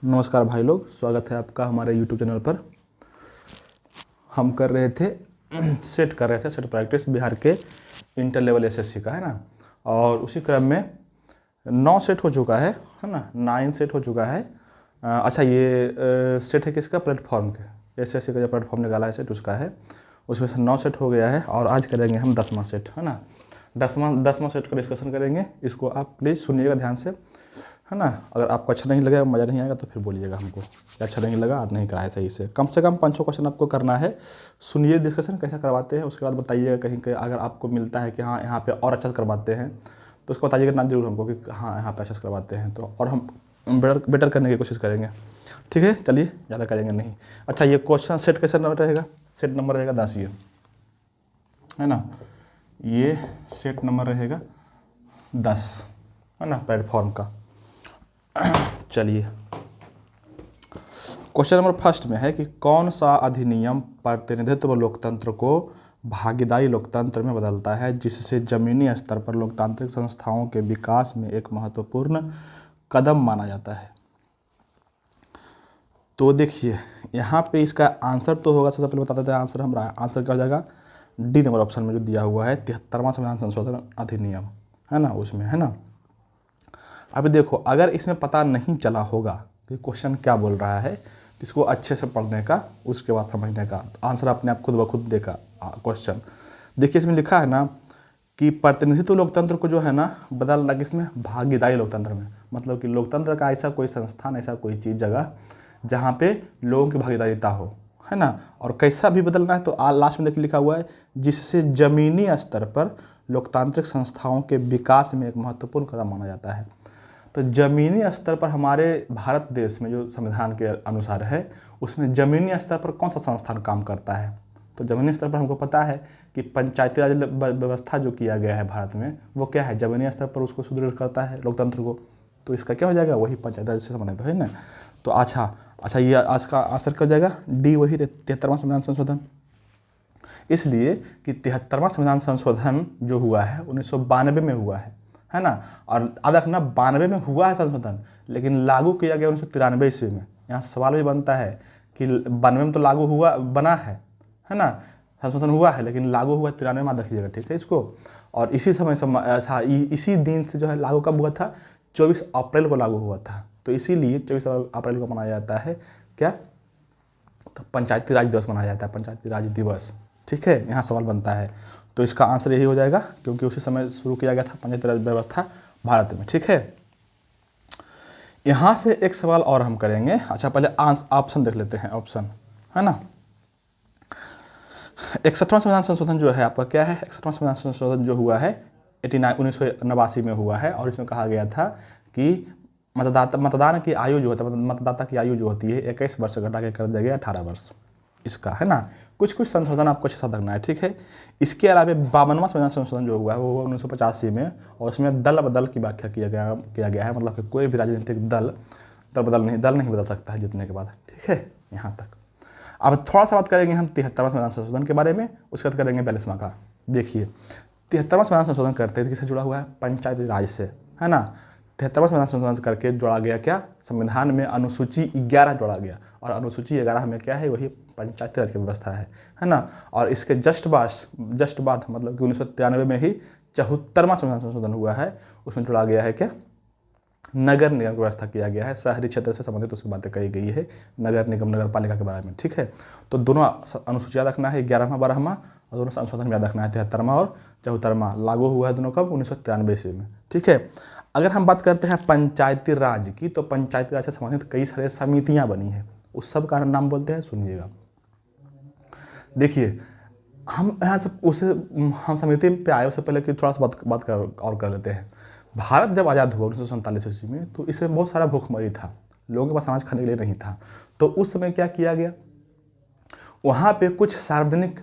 नमस्कार भाई लोग, स्वागत है आपका हमारे YouTube चैनल पर। हम कर रहे थे सेट प्रैक्टिस बिहार के इंटर लेवल एसएससी का, है ना। और उसी क्रम में 9 सेट हो चुका है ना, 9 सेट हो चुका है। अच्छा, ये सेट है किसका? प्लेटफॉर्म के, एसएससी का जो प्लेटफॉर्म निकाला है सेट उसका है। उसमें से 9 सेट हो गया है और आज करेंगे हम 10वां सेट, है ना। 10वां सेट का डिस्कशन करेंगे। इसको आप प्लीज़ सुनिएगा ध्यान से, है ना। अगर आपको अच्छा नहीं लगेगा, मज़ा नहीं आएगा तो फिर बोलिएगा हमको कि अच्छा नहीं लगा, आज नहीं कराया सही से कम 5-6 क्वेश्चन आपको करना है। सुनिए डिस्कशन कैसा करवाते हैं, उसके बाद बताइएगा। कहीं कहीं अगर आपको मिलता है कि हाँ यहाँ पे और अच्छा करवाते हैं तो उसको बताइएगा ना जरूर हमको कि हाँ यहाँ पे अच्छा करवाते हैं, तो और हम बेटर करने की कोशिश करेंगे। ठीक है, चलिए, ज़्यादा करेंगे नहीं। अच्छा, ये क्वेश्चन सेट कैसे नंबर रहेगा? सेट नंबर रहेगा 10, ये है ना। ये सेट नंबर रहेगा 10, है ना, प्लेटफॉर्म का। चलिए, क्वेश्चन नंबर फर्स्ट में है कि कौन सा अधिनियम प्रतिनिधित्व लोकतंत्र को भागीदारी लोकतंत्र में बदलता है, जिससे जमीनी स्तर पर लोकतांत्रिक संस्थाओं के विकास में एक महत्वपूर्ण कदम माना जाता है। तो देखिए, यहाँ पे इसका आंसर तो होगा, सबसे पहले बता देते हैं आंसर हमारा। आंसर क्या हो जाएगा? डी नंबर ऑप्शन में जो दिया हुआ है 73वां संविधान संशोधन अधिनियम, है ना, उसमें, है ना। अभी देखो, अगर इसमें पता नहीं चला होगा कि क्वेश्चन क्या बोल रहा है, इसको अच्छे से पढ़ने का, उसके बाद समझने का, आंसर अपने आप खुद ब खुद देगा क्वेश्चन। देखिए, इसमें लिखा है ना कि प्रतिनिधित्व लोकतंत्र को जो है ना बदलना किसमें? भागीदारी लोकतंत्र में। मतलब कि लोकतंत्र का ऐसा कोई संस्थान, ऐसा कोई चीज़, जगह जहाँ पे लोगों की भागीदारिता हो, है ना। और कैसा भी बदलना है तो लास्ट में देखिए लिखा हुआ है, जिससे जमीनी स्तर पर लोकतांत्रिक संस्थाओं के विकास में एक महत्वपूर्ण कदम माना जाता है। तो ज़मीनी स्तर पर हमारे भारत देश में जो संविधान के अनुसार है, उसमें ज़मीनी स्तर पर कौन सा संस्थान काम करता है? तो ज़मीनी स्तर पर हमको पता है कि पंचायती राज व्यवस्था जो किया गया है भारत में, वो क्या है? ज़मीनी स्तर पर उसको सुदृढ़ करता है लोकतंत्र को। तो इसका क्या हो जाएगा? वही पंचायती राज से संबंधित है ना। तो अच्छा, ये आज का आंसर क्या हो जाएगा? डी, वही 73वां संविधान संशोधन। इसलिए कि 73वां संविधान संशोधन जो हुआ है 1992 में हुआ है ना। और याद रखना, 92 में हुआ है संशोधन, लेकिन लागू किया गया 1993 ईस्वी में। यहाँ सवाल भी बनता है कि 92 में तो लागू हुआ, बना है ना, संशोधन हुआ है, लेकिन लागू हुआ 93 में, रखिएगा, ठीक है इसको। और इसी समय अच्छा, इसी दिन से जो है लागू कब हुआ था? 24 अप्रैल को लागू हुआ था। तो इसीलिए 24 अप्रैल को मनाया जाता है क्या? तो पंचायती राज दिवस मनाया जाता है, पंचायती राज दिवस। ठीक है, यहाँ सवाल बनता है। तो इसका आंसर यही हो जाएगा, क्योंकि उसी समय शुरू किया गया था पंचायती राज व्यवस्था भारत में। ठीक है, यहाँ से एक सवाल और हम करेंगे। अच्छा, पहले ऑप्शन देख लेते हैं, ऑप्शन, है ना। 61वां संविधान संशोधन जो है आपका क्या है? 61वां संविधान संशोधन जो हुआ है 1989 में हुआ है। और इसमें कहा गया था कि मतदान की आयु जो होता है, मतदाता की आयु जो होती है 21 वर्ष घटा के कर दिया गया 18 वर्ष इसका, है ना। कुछ संशोधन आपको अच्छे से रखना है, ठीक है। इसके अलावा 52वां संविधान संशोधन जो हुआ है वो हुआ 1985 में, और उसमें दल बदल की व्याख्या किया गया है। मतलब कि कोई भी राजनीतिक दल नहीं बदल सकता है जीतने के बाद, ठीक है, यहाँ तक। अब थोड़ा सा बात करेंगे हम 73वां संविधान संशोधन के बारे में, उसके बाद करेंगे 42वां का। देखिए, 73वां संविधान संशोधन करते हैं किससे जुड़ा हुआ है? पंचायती राज से, है ना। 73वां संविधान संशोधन करके जोड़ा गया क्या? संविधान में अनुसूची 11 जोड़ा गया, और अनुसूची 11 में क्या है? वही पंचायती राज की व्यवस्था है ना। और इसके जस्ट बाद मतलब कि 1993 में ही 74वां संविधान संशोधन हुआ है, उसमें जोड़ा गया है क्या? नगर निगम की व्यवस्था किया गया है। शहरी क्षेत्र से संबंधित उसकी बातें कही गई है, नगर निगम, नगर पालिका के बारे में, ठीक है। तो दोनों अनुसूची याद रखना है, 11वां 12वां, और दोनों संशोधन याद रखना है, 73वां और 74वां। लागू हुआ है दोनों कब? 1993 ईस्वी में, ठीक है। अगर हम बात करते हैं पंचायती राज की, तो पंचायती राज से संबंधित कई सारे समितियां बनी हैं, उस सब का नाम बोलते हैं, सुनिएगा। देखिए, हम यहाँ से हम समिति पे आए उससे पहले कि थोड़ा सा बात कर लेते हैं। भारत जब आज़ाद हुआ 1947 ईस्वी में, तो इसमें बहुत सारा भूखमरी था, लोगों के पास अनाज खाने के लिए नहीं था। तो उस समय क्या किया गया? वहाँ पे कुछ सार्वजनिक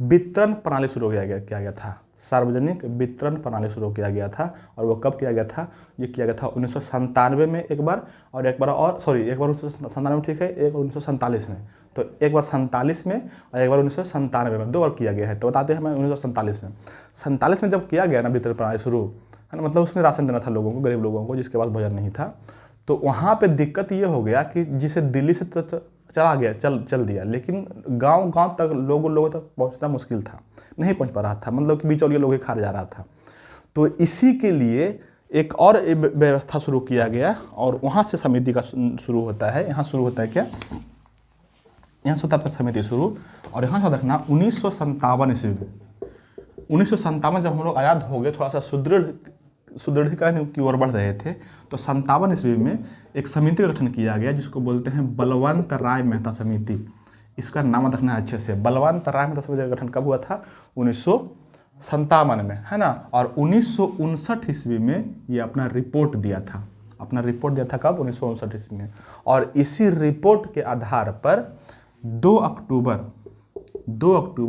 वितरण प्रणाली शुरू किया गया था। सार्वजनिक वितरण प्रणाली शुरू किया गया था, और वो कब किया गया था? ये किया गया था 1997 में एक बार, और एक बार 1997 में, ठीक है, एक बार 1947 में। तो एक बार 47 में और एक बार 1997 में, 2 बार किया गया है। तो बताते हैं हमें 1947 में जब किया गया ना वितरण प्रणाली शुरू, है ना, मतलब उसमें राशन देना था लोगों को, गरीब लोगों को जिसके पास भोजन नहीं था। तो वहाँ पे दिक्कत ये हो गया कि जिसे दिल्ली से तो चला गया, चल दिया, लेकिन गांव तक लोगों तक पहुँचना मुश्किल था, नहीं पहुँच पा रहा था, मतलब कि बिचौलिए लोग ही खा जा रहा था। तो इसी के लिए एक और व्यवस्था शुरू किया गया और वहाँ से समिति का शुरू होता है। यहाँ शुरू होता है क्या, यहाँ से होता है समिति शुरू। और यहाँ से देखना 1957 ईस्वी में, 1957 जब हम लोग आज़ाद हो गए, थोड़ा सा सुदृढ़ीकरण की ओर बढ़ रहे थे, तो 57 ईस्वी में एक समिति का गठन किया गया जिसको बोलते हैं बलवंत राय मेहता समिति। इसका नाम रखना है अच्छे से। बलवंत राय मेहता समिति का गठन कब हुआ था? 1957 में, है ना। और 1959 ईस्वी में ये अपना रिपोर्ट दिया था। अपना रिपोर्ट दिया था कब? 1959 ईस्वी में। और इसी रिपोर्ट के आधार पर 2 अक्टूबर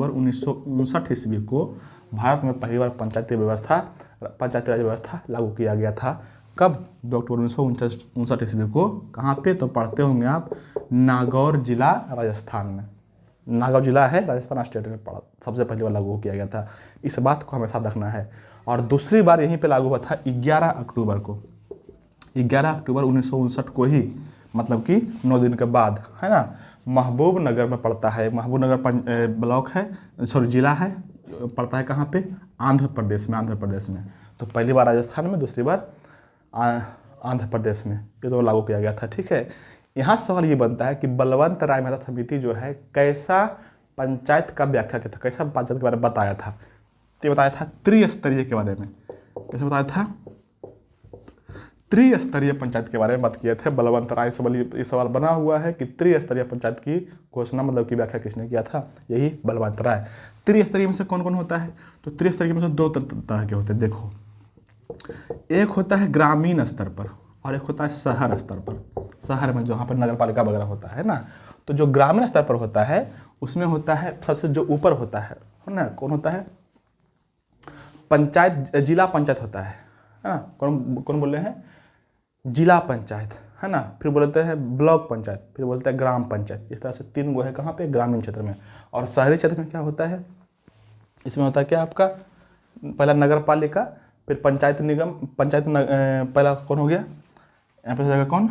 1959 ईस्वी को भारत में पहली बार पंचायती राज व्यवस्था लागू किया गया था। कब? 2 अक्टूबर 1959 ईस्वी को। कहाँ पे? तो पढ़ते होंगे आप, नागौर जिला राजस्थान में। नागौर जिला है राजस्थान स्टेट में पड़ा, सबसे पहली बार लागू किया गया था। इस बात को हमेशा रखना है। और दूसरी बार यहीं पे लागू हुआ था 11 अक्टूबर को। 11 अक्टूबर 1959 को ही, मतलब कि 9 दिन के बाद, है ना। महबूब नगर में पड़ता है। महबूब नगर ब्लॉक है, सॉरी जिला है, पड़ता है कहाँ पे? आंध्र प्रदेश में। तो पहली बार राजस्थान में, दूसरी बार आंध्र प्रदेश में, ये तो लागू किया गया था। ठीक है। यहाँ सवाल ये बनता है कि बलवंत राय मेहता समिति जो है कैसा पंचायत का व्याख्या किया था, कैसा पंचायत के बारे में बताया था? तो ये बताया था त्रिस्तरीय के बारे में। कैसे बताया था? त्रिस्तरीय पंचायत के बारे में बात किए थे बलवंत राय। ये सवाल बना हुआ है कि त्रिस्तरीय पंचायत की घोषणा, मतलब की व्याख्या किसने किया था? यही बलवंत राय। त्रिस्तरीय में से कौन कौन होता है? तो त्रिस्तरीय में से 2 तरह के होते हैं। देखो, एक होता है ग्रामीण स्तर पर और एक होता है शहर स्तर पर। शहर में जहाँ पर नगर पालिका वगैरह होता है ना। तो जो ग्रामीण स्तर पर होता है उसमें होता है सबसे जो ऊपर होता है ना, कौन होता है? पंचायत, जिला पंचायत होता है ना। कौन बोल रहे हैं? जिला पंचायत, है ना। फिर बोलते हैं ब्लॉक पंचायत, फिर बोलते हैं ग्राम पंचायत। इस तरह से 3 गो है कहाँ पे? ग्रामीण क्षेत्र में। और शहरी क्षेत्र में क्या होता है? इसमें होता है क्या आपका? पहला नगर पालिका, फिर पंचायत निगम, पहला कौन हो गया यहाँ पे? हो जाएगा कौन?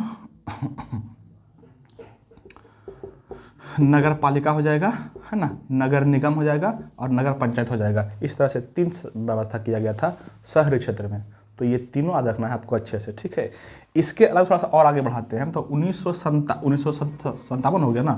नगर पालिका हो जाएगा, है ना, नगर निगम हो जाएगा और नगर पंचायत हो जाएगा। इस तरह से 3 व्यवस्था किया गया था शहरी क्षेत्र में। तो ये तीनों याद रखना है आपको अच्छे से। ठीक है। इसके अलावा थोड़ा सा और आगे बढ़ाते हैं। तो 1957 हो गया ना।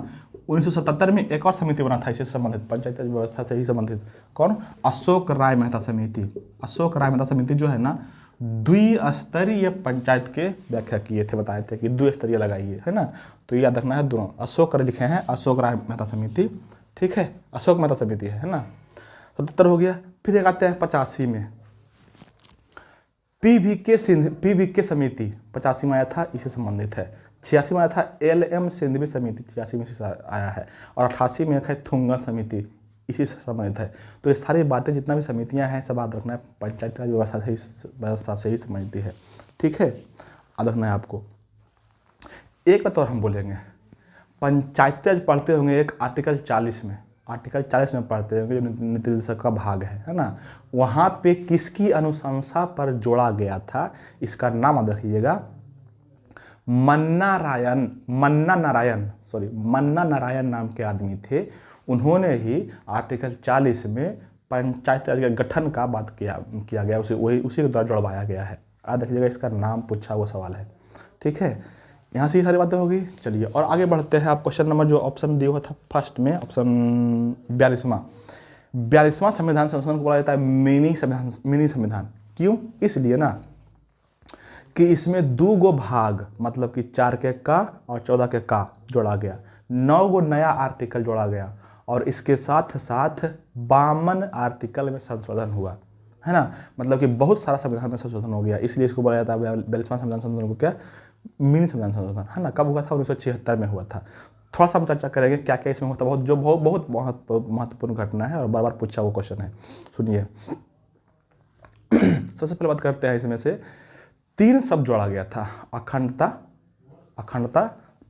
1977 में एक और समिति बना था इससे संबंधित, पंचायत व्यवस्था से ही संबंधित। कौन? अशोक राय मेहता समिति। अशोक राय मेहता समिति जो है ना, द्विस्तरीय पंचायत के व्याख्या किए थे, बताए थे कि द्विस्तरीय लगाइए, है ना। तो ये याद रखना है दोनों। अशोक लिखे हैं, अशोक राय मेहता समिति। ठीक है, अशोक मेहता समिति है ना। 77 हो गया। फिर एक आते हैं 85 में, पीवीके समिति 85 में आया था, इससे संबंधित है। 86 में आया था LM सिंधवी समिति, 86 में से आया है। और 88 में एक है थुंगन समिति, इसी से संबंधित है। तो ये सारी बातें जितना भी समितियां हैं सब याद रखना है, पंचायत राज व्यवस्था से ही संबंधित है। ठीक है, याद रखना है आपको। एक बात और हम बोलेंगे, पंचायती राज पढ़ते होंगे एक आर्टिकल 40 में, पढ़ते होंगे, जो नीति निर्देशक का भाग है ना। वहाँ पे किसकी अनुशंसा पर जोड़ा गया था? इसका नाम याद रखिएगा, मन्ना नारायण नाम के आदमी थे। उन्होंने ही आर्टिकल 40 में पंचायत राज के गठन का बात किया गया, उसी के द्वारा जुड़वाया गया है। याद रखिएगा, इसका नाम पूछा हुआ सवाल है। ठीक है, यहाँ से ये सारी बातें होगी। चलिए और आगे बढ़ते हैं। आप क्वेश्चन नंबर जो ऑप्शन दिया हुआ था फर्स्ट में, ऑप्शन 42वां संविधान संशोधन को बोला जाता है मिनी संविधान। क्यों? इसलिए ना कि इसमें 2 गो भाग, मतलब कि 4 के का और 14 के का जोड़ा गया, 9 गो नया आर्टिकल जोड़ा गया और इसके साथ साथ 52 आर्टिकल में संशोधन हुआ, है ना। मतलब कि बहुत सारा संविधान में संशोधन हो गया, इसलिए इसको बोला जाता है 42वां संविधान संशोधन को क्या? मिनी संविधान संशोधन, है ना। कब हुआ था? 1976 में हुआ था। थोड़ा सा हम चर्चा करेंगे क्या क्या इसमें होता है, बहुत महत्वपूर्ण घटना है और बार बार पूछा हुआ क्वेश्चन है। सुनिए, सबसे पहले बात करते हैं, इसमें से 3 शब्द जोड़ा गया था, अखंडता,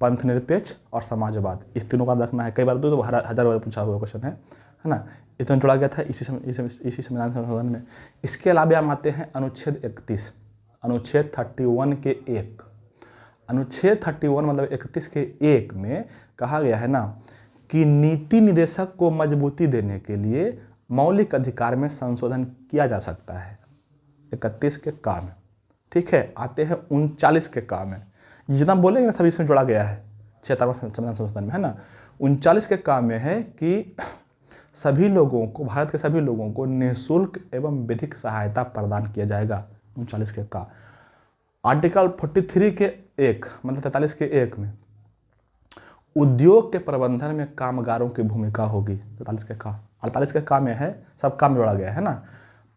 पंथ निरपेक्ष और समाजवाद। इस तीनों का रखना है। कई बार तो 1000 बार पूछा हुआ क्वेश्चन है ना। इतना जोड़ा गया था इसी संविधान संशोधन में। इसके अलावा हम आते हैं अनुच्छेद 31 के 1। अनुच्छेद 31 मतलब 31 के 1 में कहा गया है ना कि नीति निदेशक को मजबूती देने के लिए मौलिक अधिकार में संशोधन किया जा सकता है। 31 के का में, ठीक है। आते हैं 39 के का में, जितना बोलेंगे ना सभी इसमें जोड़ा गया है 76वां संविधान संशोधन में, है ना। 39 के का में है कि सभी लोगों को, भारत के सभी लोगों को निःशुल्क एवं विधिक सहायता प्रदान किया जाएगा। 39 के का। आर्टिकल 43 के 1 मतलब 43 के 1 में उद्योग के प्रबंधन में कामगारों की भूमिका होगी। 43 के का। 48 के का में है, सब काम जोड़ा गया है ना।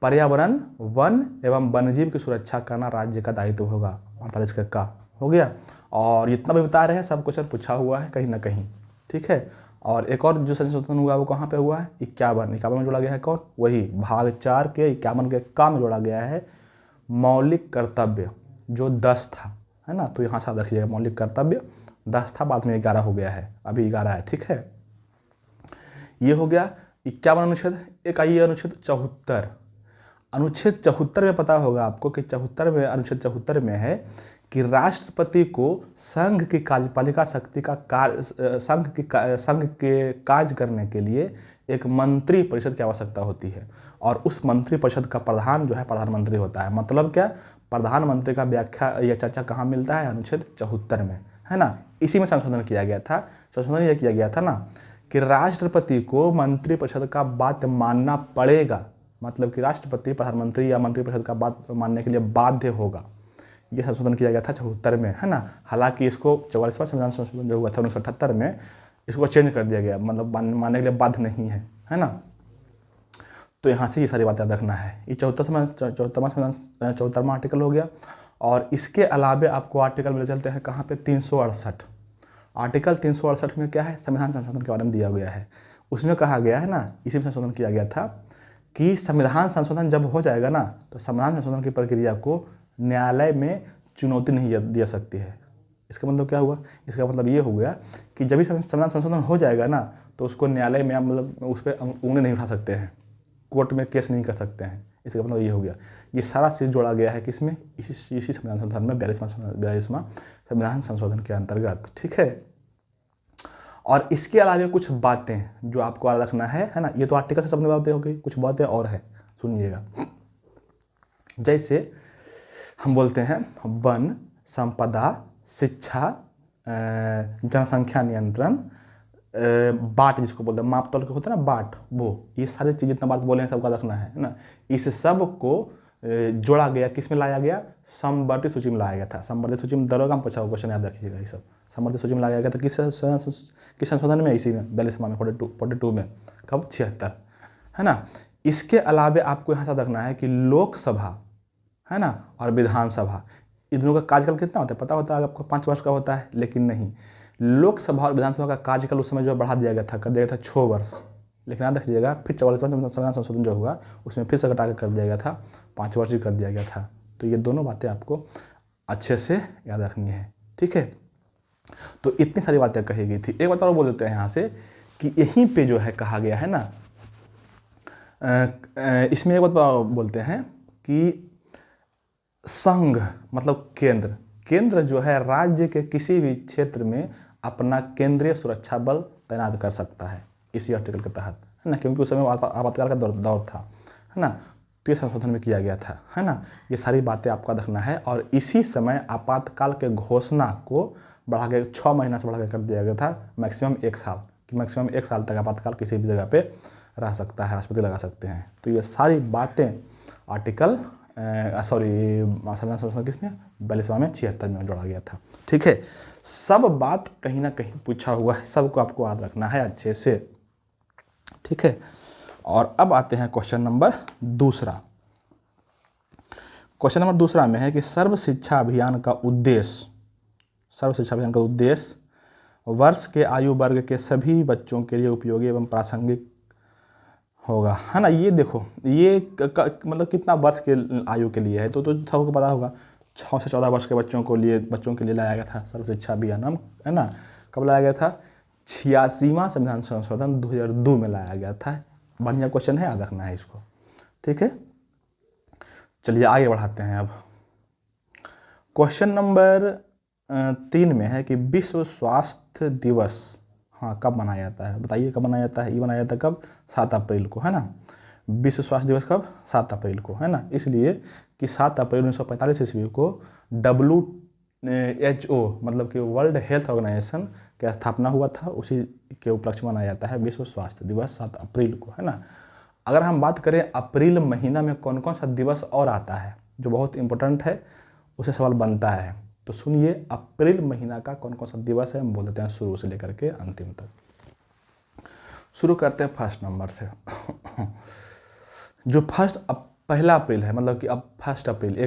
पर्यावरण, वन एवं वन्यजीव की सुरक्षा करना राज्य का दायित्व होगा। 48 के का हो गया। और जितना भी बता रहे हैं सब क्वेश्चन पूछा हुआ है कहीं ना कहीं, ठीक है। और एक और जो संशोधन हुआ वो कहाँ पे हुआ है? 51 में जोड़ा गया है। कौन? वही भाग 4 के 51 के का में जोड़ा गया है मौलिक कर्तव्य, जो 10 था, है ना। तो यहाँ से याद रखिएगा, मौलिक कर्तव्य 10 था, बाद में 11 हो गया है, अभी 11 है, ठीक है। ये हो गया 51 अनुच्छेद। एक आइए अनुच्छेद 74। अनुच्छेद 74 में पता होगा आपको कि 74 में, अनुच्छेद 74 में है कि राष्ट्रपति को संघ की कार्यपालिका शक्ति का संघ के कार्य करने के लिए एक मंत्री परिषद की आवश्यकता होती है, और उस मंत्री परिषद का प्रधान जो है प्रधानमंत्री होता है। मतलब क्या? प्रधानमंत्री का व्याख्या या चर्चा कहाँ मिलता है? अनुच्छेद 74 में, है ना। इसी में संशोधन किया गया था। संशोधन यह किया गया था ना कि राष्ट्रपति को मंत्री परिषद का बात मानना पड़ेगा, मतलब कि राष्ट्रपति प्रधानमंत्री या मंत्री परिषद का बात मानने के लिए बाध्य होगा। ये संशोधन किया गया था 74 में, है ना। हालांकि इसको 44वां संविधान संशोधन जो हुआ था 1978 में, इसको चेंज कर दिया गया, मतलब मानने के लिए बाध्य नहीं है ना। तो यहाँ से ये सारी बातें याद रखना है। ये 74वां आर्टिकल हो गया। और इसके अलावे आपको आर्टिकल मिले चलते हैं कहाँ पे? 368। आर्टिकल 368 में क्या है? संविधान संशोधन के बारे में दिया गया है। उसमें कहा गया है ना, इसी में संशोधन किया गया था कि संविधान संशोधन जब हो जाएगा ना, तो संविधान संशोधन की प्रक्रिया को न्यायालय में चुनौती नहीं दे सकती है। इसका मतलब क्या हुआ? इसका मतलब ये हो गया कि जब भी संविधान संशोधन हो जाएगा ना, तो उसको न्यायालय में मतलब उस पर उंगली नहीं उठा सकते हैं, कोर्ट में केस नहीं कर सकते हैं। इसका मतलब ये हो गया। ये सारा चीज़ जोड़ा गया है किसमें? इसी संविधान संशोधन में, 42वां संविधान संशोधन के अंतर्गत, ठीक है। और इसके अलावा कुछ बातें जो आपको याद रखना है ना। ये तो आर्टिकल से सबने बातें हो गई, कुछ बातें और है, सुनिएगा। जैसे हम बोलते हैं वन, संपदा, शिक्षा, जनसंख्या नियंत्रण, बाट जिसको बोलते हैं, माप तौल के होता है ना बाट, वो ये सारी चीज़ जितना बात बोले हैं सबका रखना है ना। इस सब को जोड़ा गया, किस में लाया गया? समवर्ती सूची में लाया गया था। समवर्ती सूची में दरोगा में पूछा हुआ क्वेश्चन, याद रखिएगा ये सब। समवर्ती सूची में लाया गया था किस संशोधन में? इसी में 42वां में, 42 में। कब? 76, है ना। इसके अलावे आपको यहाँ से रखना है कि लोकसभा, है ना, और विधानसभा, इन दोनों का कार्यकाल कितना होता है? पता होता है आपको? 5 वर्ष का होता है। लेकिन नहीं, लोकसभा और विधानसभा का कार्यकाल उस समय जो बढ़ा दिया गया था, कर दिया गया था 6 वर्ष। लेकिन याद रखिएगा, फिर 44वां संविधान संशोधन जो हुआ उसमें फिर से घटा कर दिया गया था, 5 वर्ष ही कर दिया गया था। तो ये दोनों बातें आपको अच्छे से याद रखनी है, ठीक है। तो इतनी सारी बातें कही गई थी। एक बात और बोल देते हैं यहाँ से कि यहीं पे जो है कहा गया है ना, इसमें एक बात बोलते हैं कि संघ मतलब केंद्र जो है राज्य के किसी भी क्षेत्र में अपना केंद्रीय सुरक्षा बल तैनात कर सकता है इसी आर्टिकल के तहत, है ना। क्योंकि उस समय आपातकाल का दौर था, है ना। तो ये संशोधन में किया गया था, है ना। ये सारी बातें आपका रखना है। और इसी समय आपातकाल के घोषणा को बढ़ा के 6 महीना से बढ़ा के कर दिया गया था मैक्सिमम 1 साल, कि मैक्सिमम 1 साल तक आपातकाल किसी भी जगह पे रह सकता है, राष्ट्रपति लगा सकते हैं। तो ये सारी बातें आर्टिकल संविधान संशोधन किसमें? 42वां में, 76 में जोड़ा गया था, ठीक है। सब बात कहीं ना कहीं पूछा हुआ है, सबको आपको याद रखना है अच्छे से, ठीक है। और अब आते हैं क्वेश्चन नंबर दूसरा। क्वेश्चन नंबर दूसरा में है कि सर्व शिक्षा अभियान का उद्देश्य वर्ष के आयु वर्ग के सभी बच्चों के लिए उपयोगी एवं प्रासंगिक होगा, है ना। ये देखो, ये मतलब कितना वर्ष के आयु के लिए है, तो सबको पता होगा 6 से 14 वर्ष के बच्चों के लिए लाया गया था सर्व शिक्षा अभियान, है ना। कब लाया गया था? 86वां संविधान संशोधन 2002 में लाया गया था। बढ़िया क्वेश्चन है, याद रखना है इसको, ठीक है। चलिए आगे बढ़ाते हैं अब। क्वेश्चन नंबर 3 में है कि विश्व स्वास्थ्य दिवस हाँ कब मनाया जाता है, बताइए कब मनाया जाता है। ये मनाया जाता है कब, 7 अप्रैल को, है ना। विश्व स्वास्थ्य दिवस कब, 7 अप्रैल को, है ना। इसलिए कि 7 अप्रैल 1945 ईस्वी को WHO मतलब कि वर्ल्ड हेल्थ ऑर्गेनाइजेशन की स्थापना हुआ था, उसी के उपलक्ष्य में मनाया जाता है विश्व स्वास्थ्य दिवस 7 अप्रैल को, है ना। अगर हम बात करें अप्रैल महीना में कौन कौन सा दिवस और आता है जो बहुत इंपॉर्टेंट है, उसे सवाल बनता है, तो सुनिए अप्रैल महीना का कौन कौन सा दिवस है, हम बोल देते हैं शुरू से लेकर के अंतिम तक। शुरू करते हैं फर्स्ट नंबर से। जो पहला अप्रैल है, मतलब कि अब 1 अप्रैल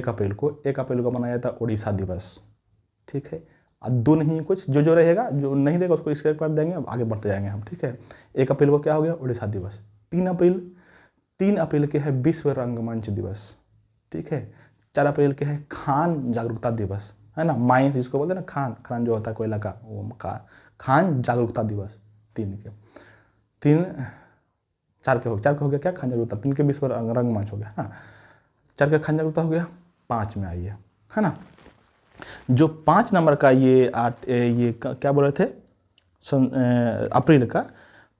1 अप्रैल को मनाया जाता है उड़ीसा दिवस, ठीक है। अब दो नहीं कुछ जो रहेगा, जो नहीं देगा उसको स्क्वायर कर देंगे, अब आगे बढ़ते जाएंगे हम, ठीक है। 1 अप्रैल को क्या हो गया, उड़ीसा दिवस। 3 अप्रैल के है विश्व रंगमंच दिवस, ठीक है। 4 अप्रैल के है खान जागरूकता दिवस, है ना। माइंस जिसको बोलते हैं ना, खान जो होता है कोयला का, वो खान जागरूकता दिवस। 4 के हो गया क्या, खान जागरूकता। 3 के विश्व रंगमंच हो गया, है ना। 4 का खान जागरूकता हो गया। 5 में आइए, है ना। जो 5 नंबर का ये क्या बोल रहे थे, अप्रैल का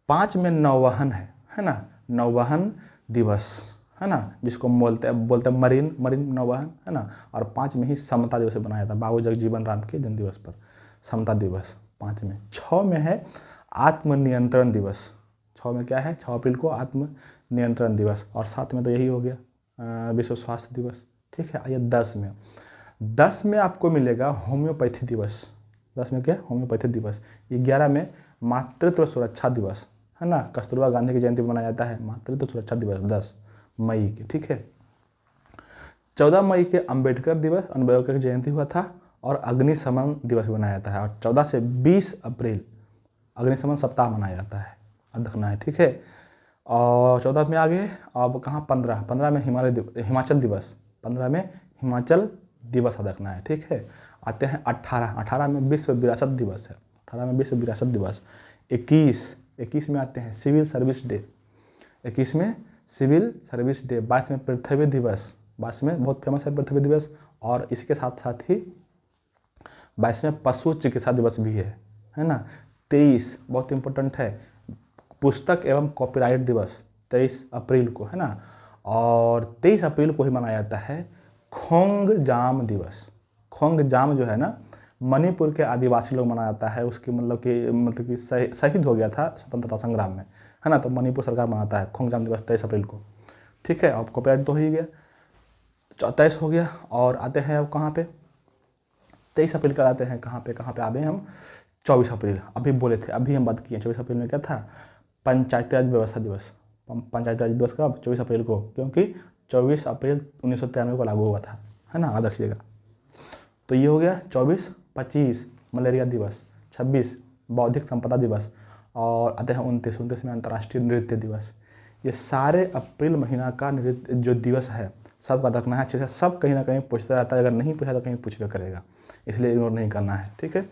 5 में नौवहन है ना, नौवहन दिवस, है ना, जिसको बोलते हैं मरीन नौवहन, है ना। और 5 में ही समता दिवस बनाया था बाबू जगजीवन राम के जन्म दिवस पर, समता दिवस 5 में। 6 में है आत्मनियंत्रण दिवस। 6 में क्या है, 6 अप्रैल को आत्मनियंत्रण दिवस। और 7 में तो यही हो गया विश्व स्वास्थ्य दिवस, ठीक है। आइए 10 में आपको मिलेगा होम्योपैथी दिवस। 10 में क्या, होम्योपैथी दिवस। 11 में मातृत्व सुरक्षा दिवस, है ना। कस्तूरबा गांधी की जयंती पर मनाया जाता है मातृत्व सुरक्षा दिवस 10 मई के, ठीक है। 14 मई के अंबेडकर की जयंती हुआ था और अग्निशमन दिवस बनाया जाता है। और 14 से 20 अप्रैल अग्निशमन सप्ताह मनाया जाता है, रखना है, ठीक है। और 14 में आगे अब कहाँ, 15 में हिमाचल दिवस, 15 में हिमाचल दिवस रखना है, ठीक है। आते हैं 18 में विश्व विरासत दिवस है, 18 में विश्व विरासत दिवस। 21 में आते हैं सिविल सर्विस डे, 21 में सिविल सर्विस डे। 22 में पृथ्वी दिवस, 22 में बहुत फेमस है पृथ्वी दिवस। और इसके साथ साथ ही 22 में पशु चिकित्सा दिवस भी है ना। 23 बहुत इंपॉर्टेंट है, पुस्तक एवं कॉपीराइट दिवस 23 अप्रैल को, है ना। और 23 अप्रैल को ही मनाया जाता है खोंगजाम दिवस। खोंगजाम जो है ना, मणिपुर के आदिवासी लोग मनाया जाता है, उसकी मतलब कि शहीद हो गया था स्वतंत्रता संग्राम में, है ना। तो मणिपुर सरकार मनाता है खोंगजाम दिवस 23 अप्रैल को, ठीक है। अब कॉपीराइट तो हो ही गया, 23 हो गया। और आते हैं अब कहाँ पे, 23 अप्रैल का आते हैं कहाँ पे आ गए हम, 24 अप्रैल। अभी बोले थे, अभी हम बात किए 24 अप्रैल में क्या था, पंचायती राज व्यवस्था दिवस। पंचायती राज दिवस कब, 24 अप्रैल को, क्योंकि 24 अप्रैल 1993 को लागू हुआ था, है ना, याद रखिएगा। तो ये हो गया 24। 25 मलेरिया दिवस। 26 बौद्धिक संपदा दिवस। और आते हैं 29 में अंतर्राष्ट्रीय नृत्य दिवस। ये सारे अप्रैल महीना का नृत्य जो दिवस है सबका रखना है अच्छे से। सब कहीं ना कहीं पूछता रहता है, अगर नहीं पूछा तो कहीं पूछना करेगा, इसलिए इग्नोर नहीं करना है, ठीक है।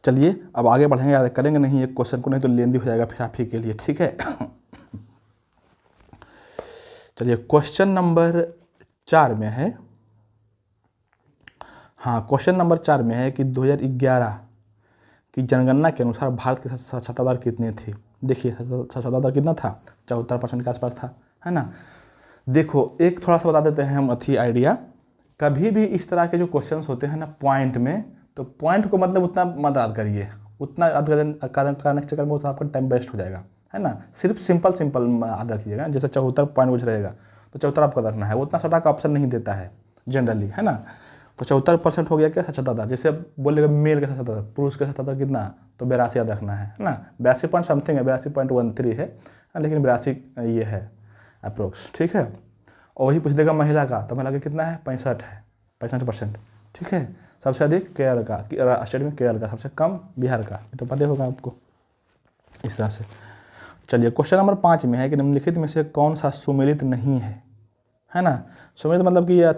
चलिए अब आगे बढ़ेंगे, याद करेंगे नहीं एक क्वेश्चन को, नहीं तो लेंदी हो जाएगा फिर आप ही के लिए, ठीक है। चलिए क्वेश्चन नंबर 4 में है, हाँ क्वेश्चन नंबर 4 में है कि 2011 की जनगणना के अनुसार भारत की साक्षरता दर कितनी थी। देखिए साक्षरता दर कितना था, 74% के आसपास था, है ना। देखो एक थोड़ा सा बता देते हैं हम आइडिया। कभी भी इस तरह के जो क्वेश्चंस होते हैं ना पॉइंट में, तो पॉइंट को मतलब उतना मत याद करिए, उतना याद करने के चक्कर में आपका टाइम वेस्ट हो जाएगा, है ना। सिर्फ सिंपल याद रखिएगा। जैसे 74 पॉइंट कुछ रहेगा तो 74 आपको रखना है, उतना सटा का ऑप्शन नहीं देता है जनरली, है ना। तो 74% हो गया क्या साक्षरता दर। जैसे बोलेगा मेल का साक्षरता दर, पुरुष का साक्षरता दर कितना, तो 82 याद रखना है ना। 82 पॉइंट समथिंग है, 82.13 है, लेकिन 82 ये है अप्रोक्स, ठीक है। और वही पूछ देगा महिला का, तो महिला का कितना है, 65 है, 65%, ठीक है। सबसे अधिक केरल का, स्टेट में केरल का, सबसे कम बिहार का, ये तो पता होगा आपको, इस तरह से। चलिए क्वेश्चन नंबर 5 में है कि निम्नलिखित में से कौन सा सुमेलित नहीं है ना। सुमेलित मतलब कि ये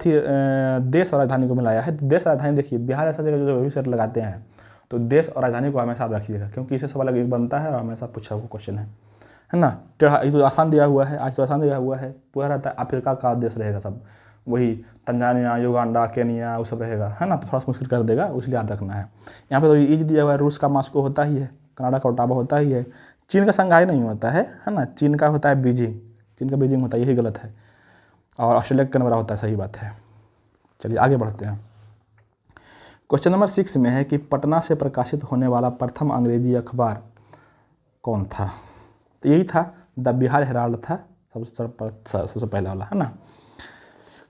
देश और राजधानी को मिलाया है। देश और राजधानी देखिए, बिहार ऐसा जगह जो भी सेट लगाते हैं तो देश और राजधानी को हमेशा याद रखिएगा, क्योंकि इसे सवाल एक बनता है और हमेशा पूछा हुआ क्वेश्चन है ना। ये तो आसान दिया हुआ है, आज तो आसान दिया हुआ है, पूरा रहता है अफ्रीका का देश रहेगा सब, वही तंजानिया, युगांडा, केनिया वो सब रहेगा, है ना, तो थोड़ा सा मुश्किल कर देगा, इसलिए याद रखना है। यहाँ पे तो ईज दिया हुआ है, रूस का मास्को होता ही है, कनाडा का ओटावा होता ही है, चीन का शंघाई नहीं होता है ना, चीन का होता है बीजिंग, चीन का बीजिंग होता है, यही गलत है, और ऑस्ट्रेलिया का कैनबरा होता है, सही बात है। चलिए आगे बढ़ते हैं। क्वेश्चन नंबर 6 में है कि पटना से प्रकाशित होने वाला प्रथम अंग्रेजी अखबार कौन था? तो यही था, द बिहार हेराल्ड था सबसे पहला वाला, है ना।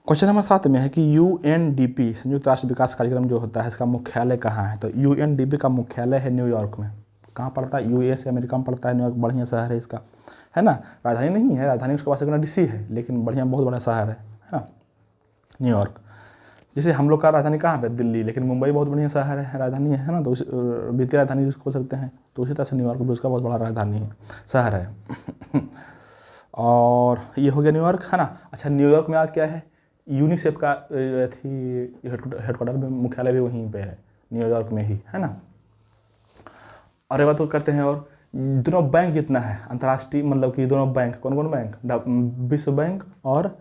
क्वेश्चन नंबर 7 में है कि UNDP संयुक्त राष्ट्र विकास कार्यक्रम जो होता है इसका मुख्यालय कहाँ है? तो UNDP का मुख्यालय है न्यूयॉर्क में। कहाँ पड़ता है? US अमेरिका में पड़ता है, न्यूयॉर्क बढ़िया शहर है इसका, है ना। राजधानी नहीं है, राजधानी उसके पास DC है, लेकिन बढ़िया बहुत बड़ा शहर है ना न्यूयॉर्क। जैसे हम लोग का राजधानी कहाँ पे? दिल्ली, लेकिन मुंबई बहुत बढ़िया शहर है, राजधानी है ना, तो उस वित्तीय राजधानी जिसको बोल सकते हैं, तो उसी तरह से न्यूयॉर्क भी उसका बहुत बड़ा राजधानी है, शहर है। और ये हो गया न्यूयॉर्क, है ना। अच्छा, न्यूयॉर्क में आ क्या है? यूनिसेफ का हेडक्वार्टर में मुख्यालय भी वहीं पे है, न्यूयॉर्क में ही, है ना। और ये बात तो करते हैं, और दोनों बैंक जितना है अंतर्राष्ट्रीय, मतलब कि दोनों बैंक, कौन कौन बैंक? विश्व बैंक और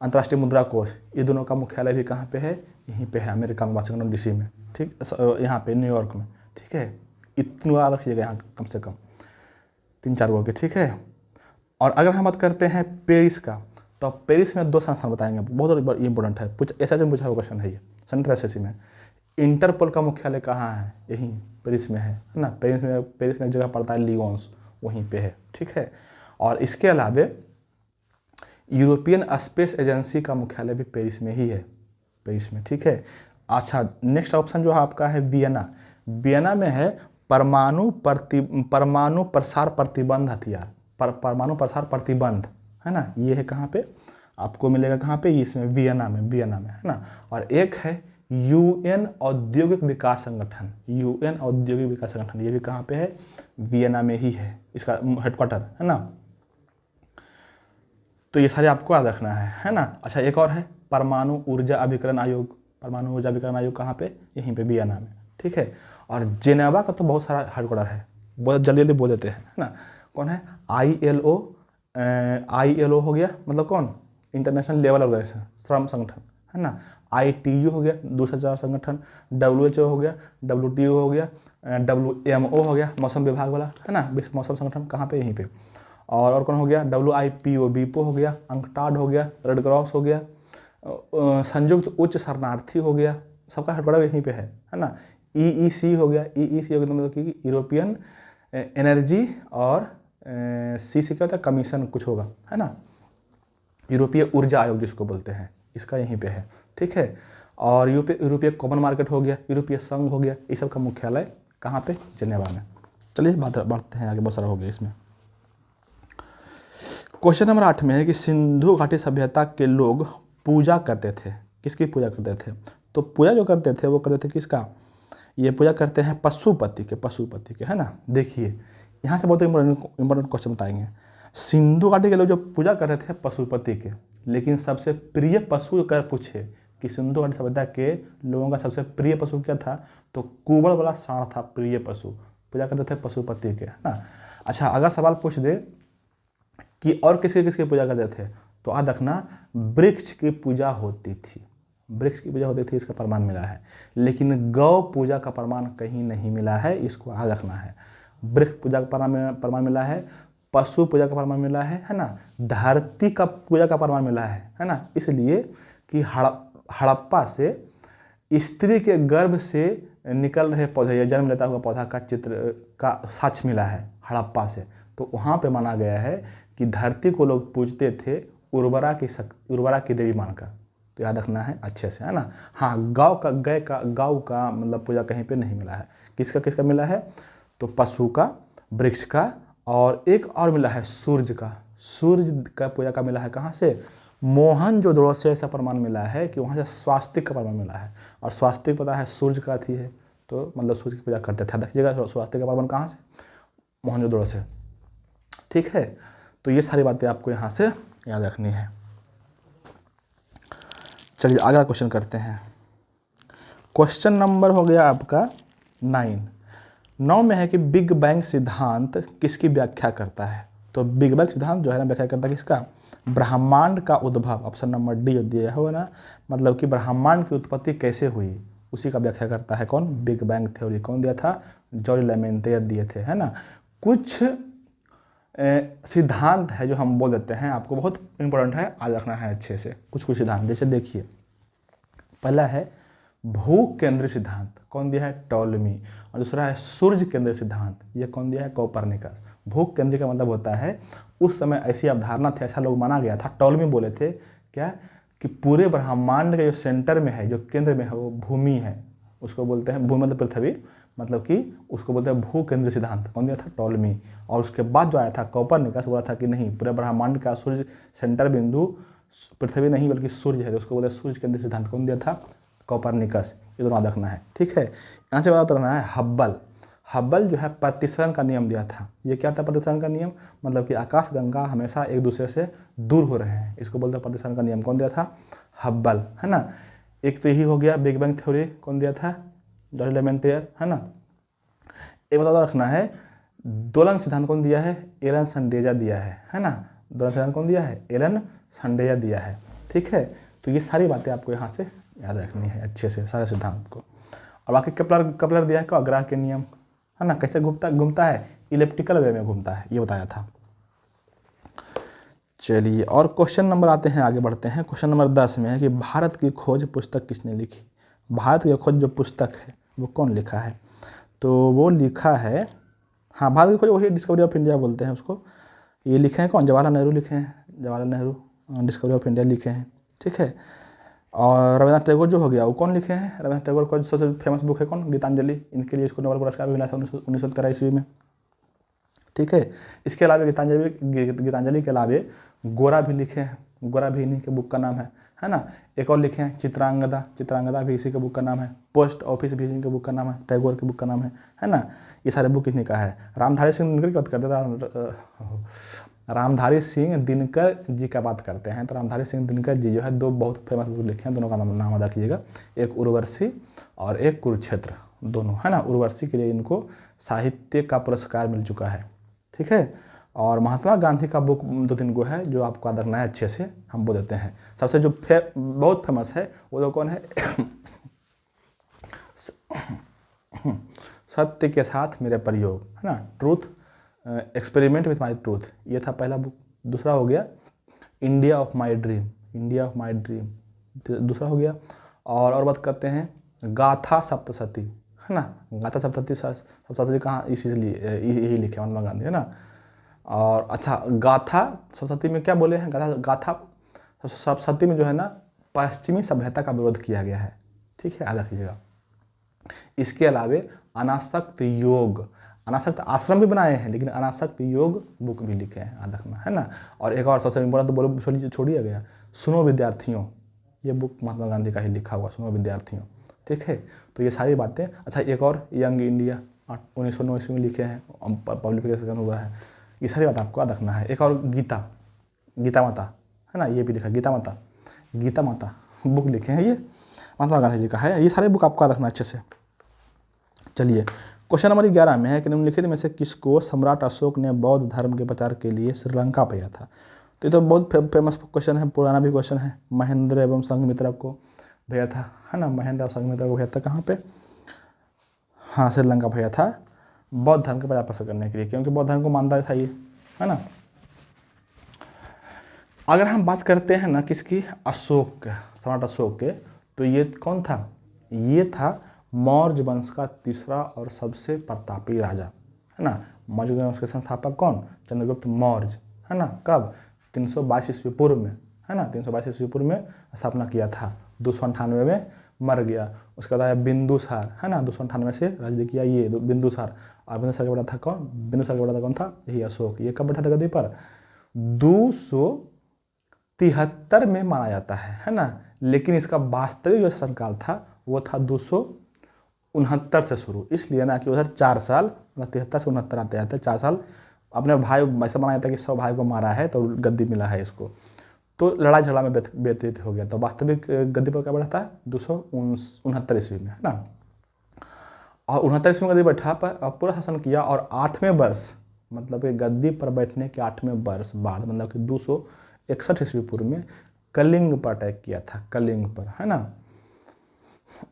अंतर्राष्ट्रीय मुद्रा कोष, ये दोनों का मुख्यालय भी कहाँ पे है? यहीं पे है, अमेरिका में, वाशिंगटन DC में, ठीक, यहाँ पे न्यूयॉर्क में, ठीक है। इतना याद रखिएगा, यहाँ कम से कम 3-4 गो के, ठीक है। और अगर हम बात करते हैं पेरिस का, तो पेरिस में 2 संस्थान बताएंगे, बहुत इंपॉर्टेंट है, ऐसा पूछा हुआ क्वेश्चन है ये, सेंट्रल SSC में। इंटरपोल का मुख्यालय कहाँ है? यहीं पेरिस में है ना। पेरिस में एक जगह पड़ता है लियोन्स, वहीं पे है, ठीक है। और इसके अलावा यूरोपियन स्पेस एजेंसी का मुख्यालय भी पेरिस में ही है, पेरिस में, ठीक है। अच्छा, नेक्स्ट ऑप्शन जो आपका है वियना। वियना में है परमाणु प्रसार प्रतिबंध हथियार, परमाणु प्रसार प्रतिबंध, है ना। ये है कहाँ पे? आपको मिलेगा कहाँ पे? इसमें वियना में, है ना। और एक है UN औद्योगिक विकास संगठन, UN औद्योगिक विकास संगठन, ये भी कहाँ पे है? वियना में ही है, इसका हेडक्वार्टर, है ना। तो ये सारे आपको याद रखना है ना। अच्छा, एक और है परमाणु ऊर्जा अभिकरण आयोग, परमाणु ऊर्जा अभिकरण आयोग कहाँ पे? यहीं पे वियना में, ठीक है। और जेनेवा का तो बहुत सारा हेडक्वार्टर है, बहुत जल्दी बोल देते हैं, है ना। कौन है? ILO हो गया, मतलब कौन? इंटरनेशनल लेवल ऑर्गेनाइजेशन, श्रम संगठन, है ना। ITU हो गया, दूसरा जगह संगठन। WHO हो गया, WTO हो गया, WMO हो गया, मौसम विभाग वाला, है ना, विश्व मौसम संगठन, कहाँ पे? यहीं पे। और कौन हो गया? WIPO, बीपो हो गया, अंकटाड हो गया, रेड क्रॉस हो गया, संयुक्त उच्च शरणार्थी हो गया, सबका हेडक्वार्टर यहीं पे है ना। EEC हो गया, EEC हो गया मतलब कि यूरोपियन एनर्जी और सी से क्या होता है? कमीशन कुछ होगा, है ना, यूरोपीय ऊर्जा आयोग जिसको बोलते हैं, इसका यहीं पे है, ठीक है। और यूरोपीय कॉमन मार्केट हो गया, यूरोपीय संघ हो गया, ये सब का मुख्यालय कहाँ पे? जेनेवा में। चलिए बढ़ते हैं आगे, बहुत सारा हो गया इसमें। क्वेश्चन नंबर 8 में है कि सिंधु घाटी सभ्यता के लोग पूजा करते थे, किसकी पूजा करते थे? तो पूजा जो करते थे वो करते थे किसका? ये पूजा करते हैं पशुपति के, है ना। देखिए यहाँ से बहुत इंपॉर्टेंट क्वेश्चन बताएंगे। सिंधु घाटी के लोग जो पूजा करते थे पशुपति के, लेकिन सबसे प्रिय पशु अगर पूछे कि सिंधु घाटी सभ्यता के लोगों का सबसे प्रिय पशु क्या था, तो कुबड़ वाला सांड था प्रिय पशु, पूजा करते थे पशुपति के, है ना। अच्छा, अगर सवाल पूछ दे कि और किसकी पूजा करते थे, तो याद रखना वृक्ष की पूजा होती थी, वृक्ष की पूजा होती थी, इसका प्रमाण मिला है। लेकिन गौ पूजा का प्रमाण कहीं नहीं मिला है, इसको याद रखना है। वृक्ष पूजा का प्रमाण मिला है, पशु पूजा का प्रमाण मिला है ना, धरती का पूजा का प्रमाण मिला है ना। इसलिए कि हड़प्पा से स्त्री के गर्भ से निकल रहे पौधे या जन्म लेता हुआ पौधा का चित्र का साक्ष्य मिला है हड़प्पा से, तो वहाँ पे माना गया है कि धरती को लोग पूजते थे उर्वरा की देवी मानकर, तो याद रखना है अच्छे से, है ना। हाँ, गौ का मतलब पूजा कहीं पे नहीं मिला है। किसका मिला है? तो पशु का, वृक्ष का, और एक और मिला है सूर्य का पूजा का मिला है। कहाँ से? मोहनजोदड़ो से ऐसा प्रमाण मिला है कि वहाँ से स्वास्तिक का प्रमाण मिला है, और स्वास्तिक पता है सूर्य का थी है, तो मतलब सूर्य की पूजा करते थे। देखिएगा स्वास्तिक का प्रमाण कहाँ से? मोहनजोदड़ो से, ठीक है। तो ये सारी बातें आपको यहाँ से याद रखनी है। चलिए अगला क्वेश्चन करते हैं। क्वेश्चन नंबर हो गया आपका 9 में है कि बिग बैंग सिद्धांत किसकी व्याख्या करता है? तो बिग बैंग सिद्धांत जो है ना व्याख्या करता है किसका? ब्रह्मांड का उद्भव, ऑप्शन नंबर डी जो दिया हुआ ना, मतलब कि ब्रह्मांड की उत्पत्ति कैसे हुई, उसी का व्याख्या करता है कौन, बिग बैंग थ्योरी। कौन दिया था, जॉर्ज लेमेंटियर दिए थे, है ना। कुछ सिद्धांत है जो हम बोल देते हैं, आपको बहुत इंपॉर्टेंट है, आज रखना है अच्छे से। कुछ कुछ सिद्धांत, जैसे देखिए, पहला है भू केंद्रीय सिद्धांत, कौन दिया है, टॉलमी। और दूसरा है सूर्य केंद्रीय सिद्धांत, ये कौन दिया है, कोपरनिकस। भू केंद्रीय का मतलब होता है उस समय ऐसी अवधारणा थी, ऐसा लोग माना गया था, टॉलमी बोले थे क्या, कि पूरे ब्रह्मांड के जो सेंटर में है, जो केंद्र में है, वो भूमि है, उसको बोलते हैं, भूमि मतलब पृथ्वी, मतलब कि उसको बोलते हैं भू केंद्रीय सिद्धांत। कौन दिया था, टॉलमी। और उसके बाद जो आया था कोपरनिकस, बोला था कि नहीं, पूरे ब्रह्मांड का सूर्य सेंटर बिंदु पृथ्वी नहीं बल्कि सूर्य है, तो उसको बोलते हैं सूर्य केंद्रीय सिद्धांत। कौन दिया था, कोपरनिकस। ये दोनों याद रखना है, ठीक है। यहाँ से बात करना है हब्बल। हब्बल जो है प्रतिसरण का नियम दिया था। ये क्या था प्रतिसरण का नियम, मतलब कि आकाश गंगा हमेशा एक दूसरे से दूर हो रहे हैं, इसको बोलते हैं प्रतिसरण का नियम। कौन दिया था, हब्बल, है ना। एक तो यही हो गया बिग बैंग थ्योरी, कौन दिया था, जॉर्ज लेमेंटियर, है ना। एक बता रखना है दोलन सिद्धांत कौन दिया है, एलन संडेजा दिया है ना। दोलन सिद्धांत कौन दिया है, एलन संडेजा दिया है, ठीक है। तो ये सारी बातें आपको यहाँ से याद रखनी है अच्छे से, सारे सिद्धांत को। और बाकी कपलर दिया है को अग्राह के नियम, है ना, कैसे घूमता है, इलेप्टिकल वे में घूमता है, ये बताया था। चलिए, और क्वेश्चन नंबर आते हैं, आगे बढ़ते हैं। क्वेश्चन नंबर 10 में है कि भारत की खोज पुस्तक किसने लिखी। भारत की खोज जो पुस्तक है वो कौन लिखा है, तो वो लिखा है, हाँ, भारत की खोज वही डिस्कवरी ऑफ इंडिया बोलते हैं उसको। ये लिखे हैं कौन, जवाहरलाल नेहरू लिखे हैं, Jawaharlal Nehru discovery of India लिखे हैं, ठीक है। और रविन्द्रनाथ टैगोर जो हो गया वो कौन लिखे हैं, रविन्द्रनाथ टैगोर का सबसे फेमस बुक है कौन, गीतांजलि। इनके लिए इसको नोबेल पुरस्कार भी मिला था 1913 ईस्वी में, ठीक है। इसके अलावा गीतांजलि के अलावा गोरा भी लिखे हैं, गोरा भी इन्हीं के बुक का नाम है ना। एक और लिखे हैं चित्रांगदा भी इसी के बुक का नाम है। पोस्ट ऑफिस भी इसी के बुक का नाम है, टैगोर के बुक का नाम है ना। ये सारे बुक इन्हीं का है। रामधारी सिंह दिनकर की बात करते हैं, रामधारी सिंह दिनकर जी का बात करते हैं, तो रामधारी सिंह दिनकर जी जो है दो बहुत फेमस बुक लिखे हैं, दोनों का नाम याद रखिएगा, एक उर्वशी और एक कुरुक्षेत्र, दोनों, है ना। उर्वशी के लिए इनको साहित्य का पुरस्कार मिल चुका है, ठीक है। और महात्मा गांधी का बुक 2-3 गो है जो आपको याद रखना है अच्छे से, हम बोल देते हैं। सबसे जो बहुत फेमस है वो तो कौन है, सत्य के साथ मेरे प्रयोग, है ना, truth experiment with my truth, ये था पहला बुक। दूसरा हो गया India of my dream, India of my dream दूसरा हो गया। और बात करते हैं गाथा सप्तशती, है ना। गाथा सप्तशती कहाँ, इसीलिए यही लिखे महात्मा गांधी, है ना। और अच्छा, गाथा सप्तशती में क्या बोले हैं, गाथा सप्तशती में जो है ना पश्चिमी सभ्यता का विरोध किया गया है, ठीक है, याद रखिएगा। इसके अलावा अनासक्त योग, अनासक्त आश्रम भी बनाए हैं, लेकिन अनासक्त योग बुक भी लिखे हैं, याद रखना, है ना। और एक और सबसे इम्पोर्टेंट तो बोलो छोड़िए गया, सुनो विद्यार्थियों, ये बुक महात्मा गांधी का ही लिखा हुआ, सुनो विद्यार्थियों, ठीक है। तो ये सारी बातें। अच्छा, एक और यंग इंडिया 1909 ईस्वी में लिखे हैं, पब्लिकेशन हुआ है, ये सारी बात आपको याद रखना है। एक और गीता माता, है ना, ये भी लिखा, गीता माता बुक लिखे हैं, ये महात्मा गांधी जी का है। ये सारे बुक आपको याद रखना अच्छे से। चलिए, क्वेश्चन नंबर 11 में है कि निम्नलिखित में से किसको सम्राट अशोक ने बौद्ध धर्म के प्रचार के लिए श्रीलंका भेजा था। तो ये तो बहुत फेमस क्वेश्चन है, पुराना भी क्वेश्चन है। महेंद्र एवं संघमित्रा को भेजा था, है ना, महेंद्र और संघमित्रा को भेजा था कहाँ पे, हाँ, श्रीलंका भेजा था बौद्ध धर्म के प्रचार प्रसार करने के लिए, क्योंकि बौद्ध धर्म को मानता था ये, है ना। अगर हम बात करते हैं ना किसकी, अशोक के, सम्राट अशोक के, तो ये कौन था, ये था मौर्य वंश का तीसरा और सबसे प्रतापी राजा, है ना। मौर्य वंश के संस्थापक कौन, चंद्रगुप्त मौर्य, है ना। कब, 322 ईस्वी पूर्व में, है ना, 322 ईस्वी पूर्व में स्थापना किया था, 298 में मर गया। उसके बाद आया बिंदुसार, है ना, 298 से राज्य किया ये बिंदुसार। और बिंदुसार के बड़ा था कौन, बिंदुसार के बड़ा था कौन था, यही अशोक। ये कब बैठा था गद्दी पर, 273 में माना जाता है ना। लेकिन इसका वास्तविक जो शासनकाल था वो था 269 से शुरू, इसलिए ना कि उधर 4 साल, 73 से 69 आते आते 4 साल अपने भाई, ऐसा माना जाता है कि 100 भाई को मारा है तो गद्दी मिला है इसको, तो लड़ाई झगड़ा में व्यतीत हो गया। तो वास्तविक गद्दी पर क्या बैठा था, 269 ईस्वी में, है ना। और 69 ईस्वी में गद्दी बैठा पर पूरा शासन किया। और 8वें वर्ष, मतलब कि गद्दी पर बैठने के 8वें वर्ष बाद, मतलब कि 61 ईस्वी पूर्व में कलिंग पर अटैक किया था, कलिंग पर, है ना।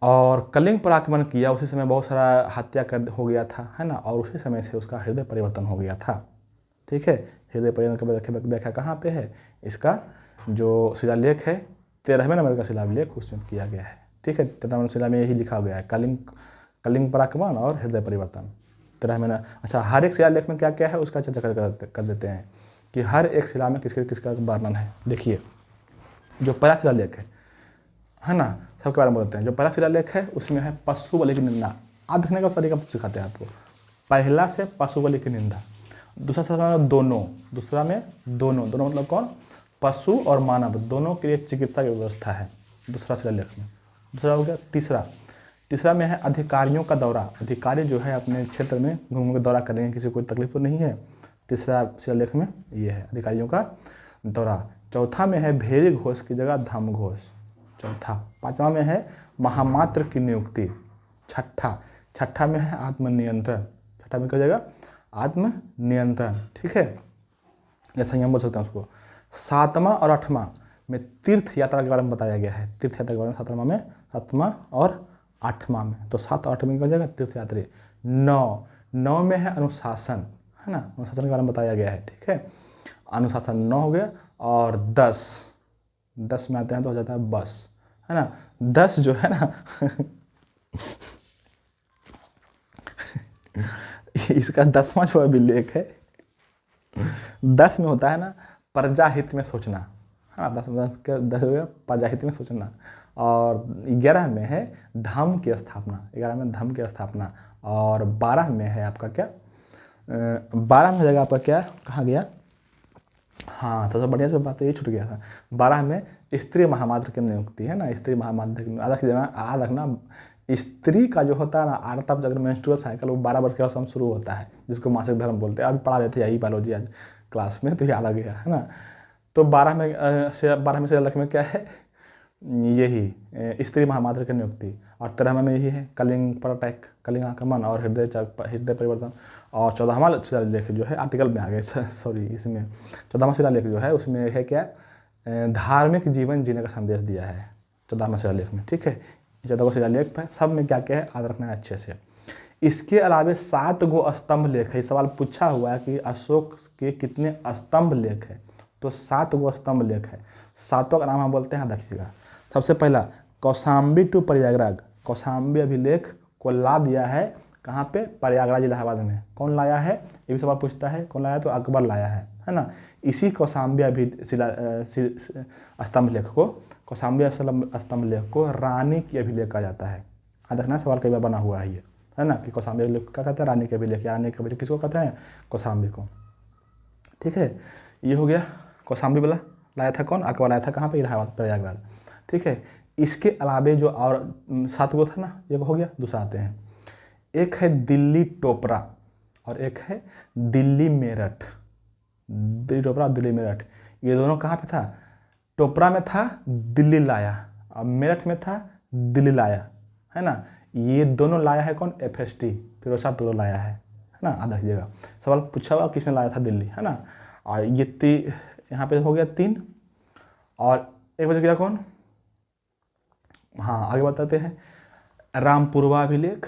और कलिंग पर आक्रमण किया, उसी समय बहुत सारा हत्या कर हो गया था, है ना। और उसी समय से उसका हृदय परिवर्तन हो गया था, ठीक है। हृदय परिवर्तन की व्याख्या कहाँ पे है, इसका जो शिलालेख है 13वें नंबर का शिलालेख उसमें किया गया है, ठीक है। 13वें नंबर शिला में यही लिखा गया है, कलिंग पर आक्रमण और हृदय परिवर्तन 13वें। अच्छा, हर एक शिलालेख में क्या क्या है उसका चर्चा कर देते हैं कि हर एक शिला में किसका वर्णन है। देखिए, जो पहला शिलालेख है ना, सबके बारे में बोलते हैं। जो पहला शिलालेख है उसमें है पशु बलि की निंदा। याद रखने का तरीका सिखाते हैं आपको। पहला से पशु बलि की निंदा, दूसरा शिलालेख दोनों, दूसरा में दोनों मतलब कौन, पशु और मानव दोनों के लिए चिकित्सा की व्यवस्था है दूसरा शिलालेख में। दूसरा हो गया तीसरा में है अधिकारियों का दौरा। अधिकारी जो है अपने क्षेत्र में घूम के दौरा करेंगे, किसी को कोई तकलीफ तो नहीं है। तीसरा शिलालेख में ये है अधिकारियों का दौरा। चौथा में है भेरी घोष की जगह धम घोष, चौथा। पांचवा में है महामात्र की नियुक्ति। छठा में है आत्मनियंत्रण। छठा में क्या हो जाएगा, आत्मनियंत्रण, ठीक है, या संयम बोल सकते हैं उसको। सातवां और आठवां में तीर्थ यात्रा के बारे में बताया गया है। तीर्थ यात्रा के बारे में सातवां और आठवां में, तो 7 और 8 में क्या हो जाएगा, तीर्थ यात्री। 9 में है अनुशासन, है ना, अनुशासन के बारे में बताया गया है, ठीक है। अनुशासन 9 हो गया। और 10 में आते हैं तो हो जाता है बस, है ना। 10 जो है ना इसका 10वां जो अभिलेख है, 10 में होता है ना प्रजाहित में सोचना, हाँ 10 हो गया प्रजाहित में सोचना। और 11 में है धर्म की स्थापना, 11 में धर्म की स्थापना। और 12 में है आपका क्या, 12 में हो जाएगा आपका क्या, कहाँ गया, हाँ सबसे बढ़िया से बात तो ये छूट गया था। 12 में स्त्री महामात्र की नियुक्ति, है ना। स्त्री महामात्र की याद रखना, स्त्री का जो होता है ना आरतब जब मेंस्ट्रुअल साइकिल वो 12 वर्ष के समय शुरू होता है, जिसको मासिक धर्म बोलते हैं। अभी पढ़ा देते हैं यही बायोलॉजी आज क्लास में, तो याद आ गया, है ना। तो 12 में से अलग में क्या है, यही स्त्री महामात्र की नियुक्ति। और 13 में यही है कलिंग पर अटैक, कलिंग आक्रमण और हृदय परिवर्तन। और 14वां शिलालेख जो है आर्टिकल में आ गए, सॉरी, इसमें 14वां शिलालेख जो है उसमें है क्या, धार्मिक जीवन जीने का संदेश दिया है 14वां शिलालेख में, ठीक है। 14वां शिलालेख पर सब में क्या क्या है याद रखना है अच्छे से। इसके अलावा 7 गो स्तंभ लेख है। सवाल पूछा हुआ है कि अशोक के कितने स्तंभ लेख है, तो 7 गो स्तंभ लेख है। 7 का नाम हम बोलते हैं, देखिएगा। सबसे पहला कौशाम्बी टू प्रयागराज, कौशाम्बी अभिलेख को ला दिया है कहाँ पे, प्रयागराज इलाहाबाद में। कौन लाया है, ये भी सवाल पूछता है, कौन लाया, तो अकबर लाया है ना। इसी कौशाम्बी स्तंभ लेख को, कौशाम्बी स्तंभ लेख को रानी की अभिलेख कहा जाता है। याद रखना, सवाल कई बार बना हुआ है ये, है ना, कि कौशाम्बी अभिलेख क्या कहते हैं, रानी के अभिलेख। रानी के अभिलेख किसको कहते हैं, कौशाम्बी को, ठीक है। ये हो गया कौशाम्बी वाला, लाया था कौन, अकबर लाया था कहाँ पे, इलाहाबाद प्रयागराज, ठीक है। इसके अलावे जो और 7 गो था ना, एक हो गया, दूसरा आते हैं। एक है दिल्ली टोपरा और एक है दिल्ली मेरठ। दिल्ली टोपरा और दिल्ली मेरठ, ये दोनों कहाँ पे था, टोपरा में था दिल्ली लाया, और मेरठ में था दिल्ली लाया, है ना। ये दोनों लाया है कौन, FST फिरोज शाह तुगलक लाया है ना। याद रखिएगा, सवाल पूछा हुआ किसने लाया था, दिल्ली, है ना। और ये यहाँ पे हो गया 3, और एक बच गया कौन, हाँ आगे बताते हैं। रामपुरवा अभिलेख,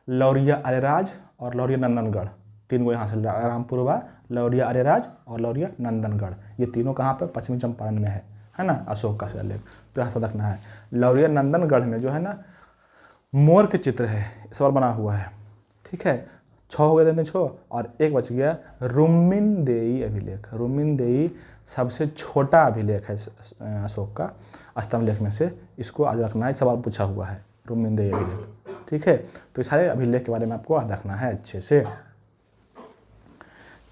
लौरिया अरेराज और लौरिया नंदनगढ़, 3 गो यहाँ से, रामपुरवा, लौरिया अरेराज और लौरिया नंदनगढ़। ये तीनों कहाँ पर, पश्चिमी चंपारण में है ना, अशोक का शिलालेख। तो यहाँ से रखना है। लौरिया नंदनगढ़ में जो है ना मोर के चित्र है, सवाल बना हुआ है, ठीक है। 6 हो गए थे, 6, और एक बच गया रुमिनदेई अभिलेख। रुमिनदेई सबसे छोटा अभिलेख है अशोक का स्तंभ लेख में से, इसको याद रखना है, सवाल पूछा हुआ है रुमिनदेई अभिलेख, ठीक है। तो इस सारे अभिलेख के बारे में आपको याद रखना है अच्छे से।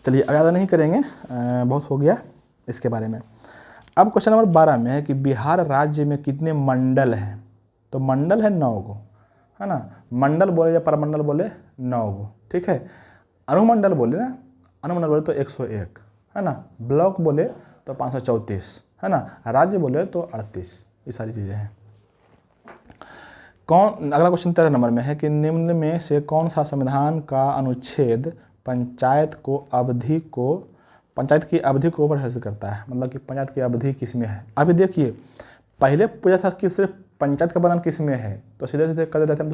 चलिए अब याद नहीं करेंगे, बहुत हो गया इसके बारे में। अब क्वेश्चन नंबर 12 में है कि बिहार राज्य में कितने मंडल हैं, तो मंडल है 9 गो, है ना। मंडल बोले या परमंडल बोले 9 गो, ठीक है। अनुमंडल बोले ना, अनुमंडल बोले तो 101, है ना। ब्लॉक बोले तो 534, है ना। राज्य बोले तो 38, ये सारी चीज़ें हैं। अगला क्वेश्चन 13 नंबर में है कि निम्न में से कौन सा संविधान का अनुच्छेद पंचायत को अवधि को पंचायत की अवधि को ऊपर हासिल करता है, मतलब कि पंचायत की अवधि किस में है। अभी देखिए पहले पूछा था कि सिर्फ पंचायत का वर्णन किस में है, तो सीधे सीधे कर देते हैं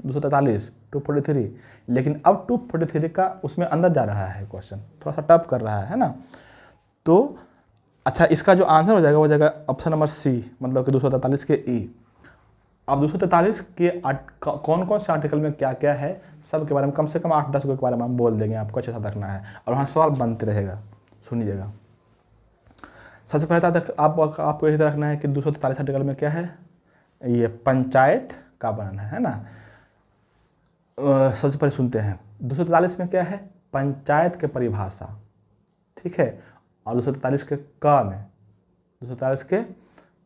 243 243, लेकिन अब 243 का उसमें अंदर जा रहा है क्वेश्चन, थोड़ा सा टफ कर रहा है ना। तो अच्छा, इसका जो आंसर हो जाएगा वो जाएगा ऑप्शन नंबर सी, मतलब कि 243 के ई। अब 243 के कौन कौन से आर्टिकल में क्या क्या है सब के बारे में कम से कम 8-10 के बारे में हम बोल देंगे, आपको अच्छे से रखना है और वहाँ सवाल बनते रहेगा, सुनिएगा। सबसे पहले आपको यही रखना है कि 243 आर्टिकल में क्या है, ये पंचायत का वर्णन है ना। सबसे पहले सुनते हैं 243 में क्या है, पंचायत के परिभाषा, ठीक है। और 243 के क में 243 के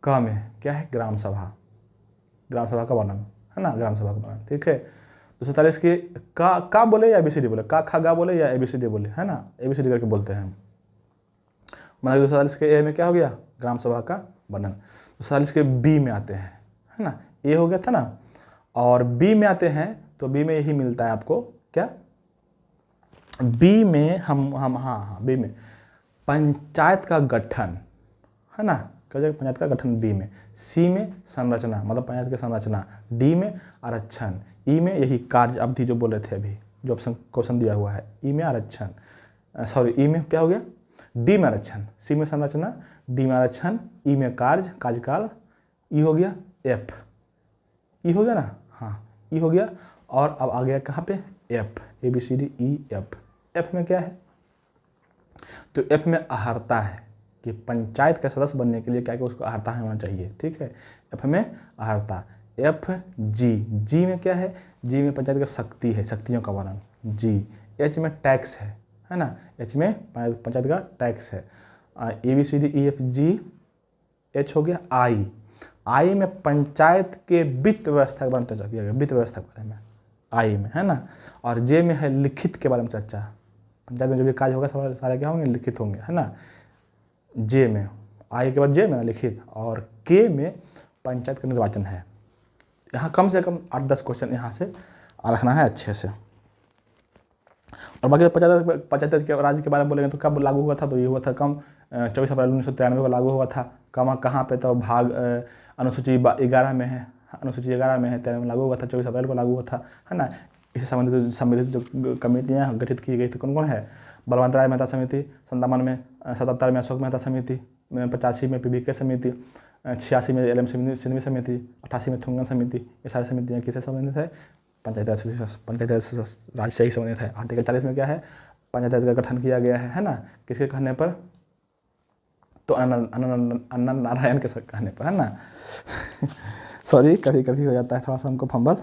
क में क्या है, ग्राम सभा, ग्राम सभा का वर्णन है ना, ग्राम सभा का वर्णन, ठीक है। 243 के का बोले या ABCD बोले, का खा गा बोले या ABCD बोले, है ना, ABCD करके बोलते हैं। मतलब 243 के ए में क्या हो गया, ग्राम सभा का वर्णन। 243 के बी में आते हैं, है ना, ए हो गया था ना, और बी में आते हैं तो बी में यही मिलता है आपको, क्या बी में हम हाँ बी में पंचायत का गठन, है ना, क्या हो जाएगा, पंचायत का गठन बी में। सी में संरचना, मतलब पंचायत की संरचना। डी में आरक्षण। ई में यही कार्य अवधि जो बोल रहे थे अभी, जो ऑप्शन क्वेश्चन दिया हुआ है। ई में आरक्षण, सॉरी ई में क्या हो गया, डी में आरक्षण। सी में संरचना, डी में आरक्षण, ई में कार्यकाल, ई हो गया एफ, ई हो गया ना, हाँ ई हो गया। और अब आ गया कहाँ पे, F, ABCD E F। F में क्या है, तो एफ में अहर्ता है कि पंचायत का सदस्य बनने के लिए क्या क्या उसको अहर्ता होना चाहिए, ठीक है। एफ में अहर्ता। एफ जी में क्या है, जी में पंचायत का शक्ति है, शक्तियों का वर्णन, जी। एच में टैक्स है ना, एच में पंचायत का टैक्स है। ABCD E F G, H हो गया आई में पंचायत के वित्त व्यवस्था के बारे में चर्चा किया गया, वित्त व्यवस्था के बारे में आई में, है ना। और जे में है लिखित के बारे में चर्चा, पंचायत में जो भी कार्य होगा सारे क्या होंगे, लिखित होंगे, है ना। जे में, आई के बाद जे में लिखित, और के में पंचायत का निर्वाचन है। यहाँ कम से कम 8-10 क्वेश्चन यहाँ से रखना है अच्छे से। और बाकी पंचायत के राज्य के बारे में बोलेंगे तो कब लागू हुआ था, तो ये हुआ था कम 24 अप्रैल 1993 को लागू हुआ था। कहाँ पे, तो भाग अनुसूची 11 में है, अनुसूची 11 में है, 93 में लागू हुआ था, 24 अप्रैल को लागू हुआ था, है ना। इससे संबंधित जो कमेटियाँ गठित की गई थी कौन कौन है, बलवंत राय मेहता समिति, 57 में, 77 में अशोक मेहता समिति, 85 में PBK समिति, 86 में LM सिंघवी समिति, 88 में थुंगन समिति। ये सारी समितियाँ किससे संबंधित है, पंचायत राज से ही संबंधित है। आर्टिकल 40 में क्या है, पंचायत राज का गठन किया गया है ना, किसके कहने पर, तो अन्ना नारायण के कहने पर, है ना। सॉरी कभी कभी हो जाता है थोड़ा सा हमको फंबल।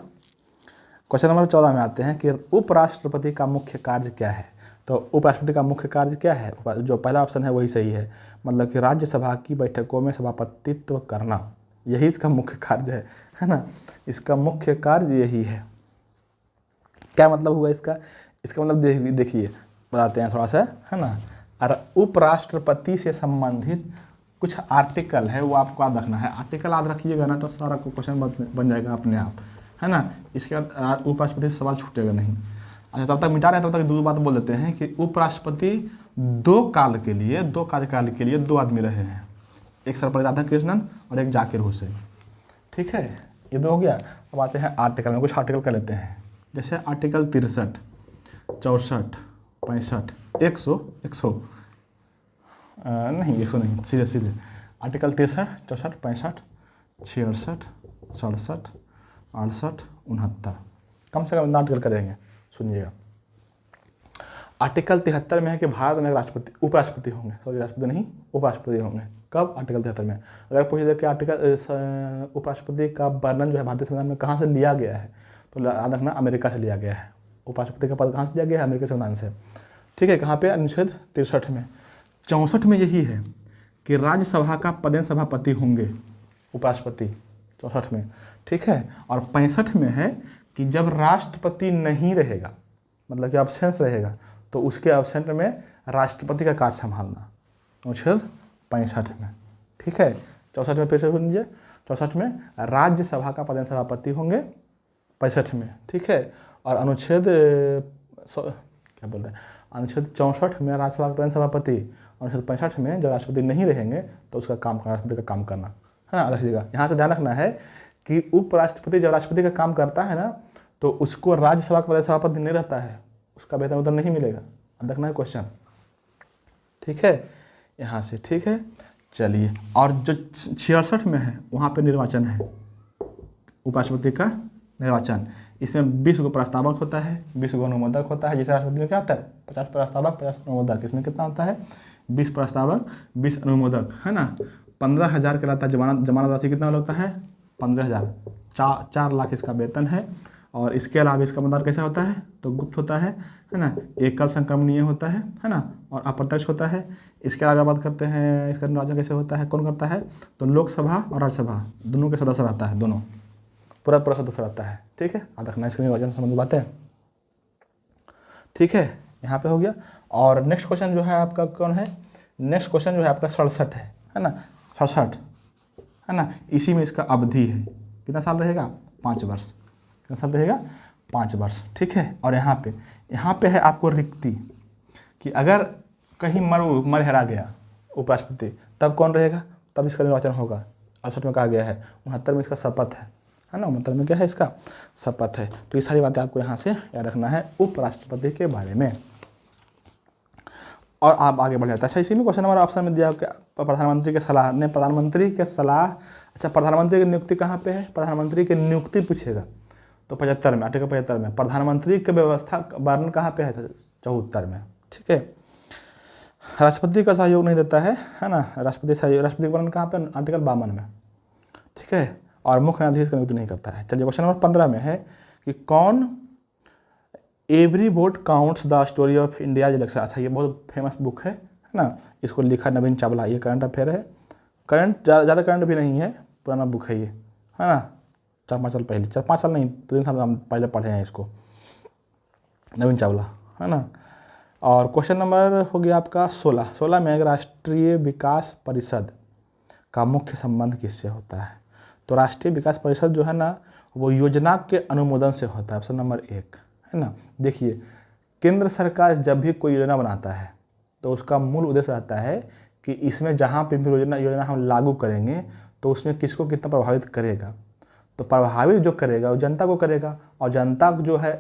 क्वेश्चन नंबर 14 में आते हैं कि उपराष्ट्रपति का मुख्य कार्य क्या है। तो उपराष्ट्रपति का मुख्य कार्य क्या है, जो पहला ऑप्शन है वही सही है, मतलब कि राज्यसभा की बैठकों में सभापतित्व करना, यही इसका मुख्य कार्य है ना। इसका मुख्य कार्य यही है। क्या मतलब हुआ इसका मतलब देखिए बताते हैं थोड़ा सा, है ना। और उपराष्ट्रपति से संबंधित कुछ आर्टिकल है वो आपको याद रखना है। आर्टिकल याद रखिएगा ना तो सारा क्वेश्चन बन जाएगा अपने आप, है ना। इसके बाद उपराष्ट्रपति से सवाल छूटेगा नहीं। अच्छा, तब तक मिटा रहे हैं, तब तक दो बात बोल देते हैं कि उपराष्ट्रपति 2 कार्यकाल के लिए 2 आदमी रहे हैं, एक सर्वपल्ली राधाकृष्णन और एक जाकिर हुसैन, ठीक है। ये 2 हो गया। अब आते हैं आर्टिकल में, कुछ आर्टिकल कर लेते हैं, जैसे आर्टिकल 63, 64, 65, 100 नहीं 100 नहीं, सीधे आर्टिकल 63, 64, 65, 66, 67, 68, 69, कम से कम आर्टिकल करेंगे, सुनिएगा। आर्टिकल 73 में है कि भारत में उपराष्ट्रपति होंगे, सॉरी राष्ट्रपति नहीं, उपराष्ट्रपति होंगे। कब, आर्टिकल 73 में। अगर पूछ दे कि आर्टिकल उपराष्ट्रपति का वर्णन जो है भारतीय संविधान में कहाँ से लिया गया है, तो याद रखना अमेरिका से लिया गया है। उपराष्ट्रपति का पद कहाँ से लिया गया है, अमेरिका संविधान से, ठीक है। कहाँ पे, अनुच्छेद 63 में। 64 में यही है कि राज्यसभा का पदेन सभापति होंगे उपराष्ट्रपति, 64 में, ठीक है। और 65 में है कि जब राष्ट्रपति नहीं रहेगा, मतलब कि एब्सेंस रहेगा, तो उसके एब्सेंट में राष्ट्रपति का कार्य संभालना, अनुच्छेद 65 में, ठीक है। 64 में फिर से सुन लीजिए, 64 में राज्यसभा का पदेन सभापति होंगे, 65 में, ठीक है। और अनुच्छेद क्या बोल रहे हैं, अनुच्छेद 64 में राज्यसभा का प्रधान सभापति, अनुच्छेद 65 में जब राष्ट्रपति नहीं रहेंगे तो उसका काम राष्ट्रपति का काम करना है ना। रखिएगा, यहाँ से ध्यान रखना है कि उपराष्ट्रपति जब राष्ट्रपति का काम करता है ना तो उसको राज्यसभा का प्रधान सभापति नहीं रहता है, उसका वेतन उतना नहीं मिलेगा। अब देखना है क्वेश्चन, ठीक है, यहाँ से, ठीक है। चलिए, और जो 66 में है वहाँ पे निर्वाचन है, उपराष्ट्रपति का निर्वाचन। इसमें 20 गो प्रस्तावक होता है, 20 गो अनुमोदक होता है। जैसे राष्ट्रपति में क्या होता है, 50 प्रस्तावक 50 अनुमोदक। इसमें कितना होता है, 20 प्रस्तावक 20 अनुमोदक, है ना। 15,000 के लाता जमानत राशि कितना होता है, 15,000, 4 लाख इसका वेतन है। और इसके अलावा इसका मतदान कैसा होता है, तो गुप्त होता है ना, एकल संक्रमणीय होता है ना, और अप्रत्यक्ष होता है। इसके अलावा बात करते हैं इसका निर्वाचन कैसे होता है, कौन करता है, तो लोकसभा और राज्यसभा दोनों के सदस्य रहता है, दोनों पूरा सदस्य रहता है, ठीक है। याद रखना इसके निर्वाचन संबंधी बातें, ठीक है। यहाँ पे हो गया। और नेक्स्ट क्वेश्चन जो है आपका कौन है, नेक्स्ट क्वेश्चन जो है आपका 67 है ना, 67 है ना। इसी में इसका अवधि है, कितना साल रहेगा, 5 वर्ष। कितना साल रहेगा, 5 वर्ष, ठीक है। और यहाँ पे है आपको रिक्ति कि अगर कहीं मर हरा गया उपराष्ट्रपति तब कौन रहेगा, तब इसका निर्वाचन होगा। 68 में कहा गया है। 69 में इसका शपथ है ना, 69 में क्या है, इसका शपथ है। तो ये सारी बातें आपको यहाँ से याद रखना है उपराष्ट्रपति के बारे में। और आप आगे बढ़ जाता है। अच्छा, इसी में क्वेश्चन नंबर ऑप्शन में दिया प्रधानमंत्री के सलाह ने, प्रधानमंत्री के सलाह, अच्छा प्रधानमंत्री की नियुक्ति कहाँ पे है, प्रधानमंत्री की नियुक्ति पूछेगा तो 75 में, आर्टिकल 75 में। प्रधानमंत्री की व्यवस्था वर्णन कहाँ पे है, 74 में, ठीक है। राष्ट्रपति का सहयोग नहीं देता है ना, राष्ट्रपति वर्णन कहाँ पे, आर्टिकल 52 में, ठीक है। और मुख्य न्यायाधीश का नियुक्ति नहीं करता है। चलिए, क्वेश्चन नंबर 15 में है कि कौन every vote counts the story of India election. अच्छा, ये बहुत फेमस बुक है ना, इसको लिखा नवीन चावला। ये करंट अफेयर है, करंट ज़्यादा करंट भी नहीं है, पुराना बुक है ये, है ना। 4-5 साल पहले, 4-5 साल नहीं, 2-3 साल हम पहले पढ़े हैं इसको, नवीन चावला, है ना। और क्वेश्चन नंबर हो गया आपका 16 में राष्ट्रीय विकास परिषद का मुख्य संबंध किससे होता है। तो राष्ट्रीय विकास परिषद जो है ना वो योजना के अनुमोदन से होता है, ऑप्शन नंबर 1, है ना। देखिए, केंद्र सरकार जब भी कोई योजना बनाता है तो उसका मूल उद्देश्य रहता है कि इसमें जहाँ पे भी योजना हम लागू करेंगे तो उसमें किसको कितना प्रभावित करेगा। तो प्रभावित जो करेगा वो जनता को करेगा, और जनता जो है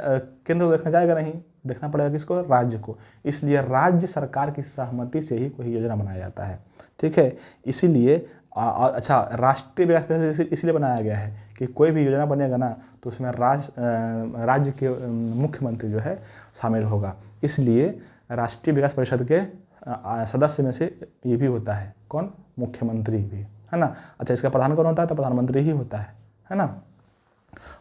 केंद्र को देखना जाएगा नहीं, देखना पड़ेगा किसको, राज्य को। इसलिए राज्य सरकार की सहमति से ही कोई योजना बनाया जाता है, ठीक है। इसीलिए अच्छा, राष्ट्रीय विकास परिषद इसलिए बनाया गया है कि कोई भी योजना बनेगा ना तो उसमें राज्य के मुख्यमंत्री जो है शामिल होगा। इसलिए राष्ट्रीय विकास परिषद के सदस्य में से ये भी होता है, कौन, मुख्यमंत्री भी, है ना। अच्छा, इसका प्रधान कौन होता है, तो प्रधानमंत्री ही होता है ना।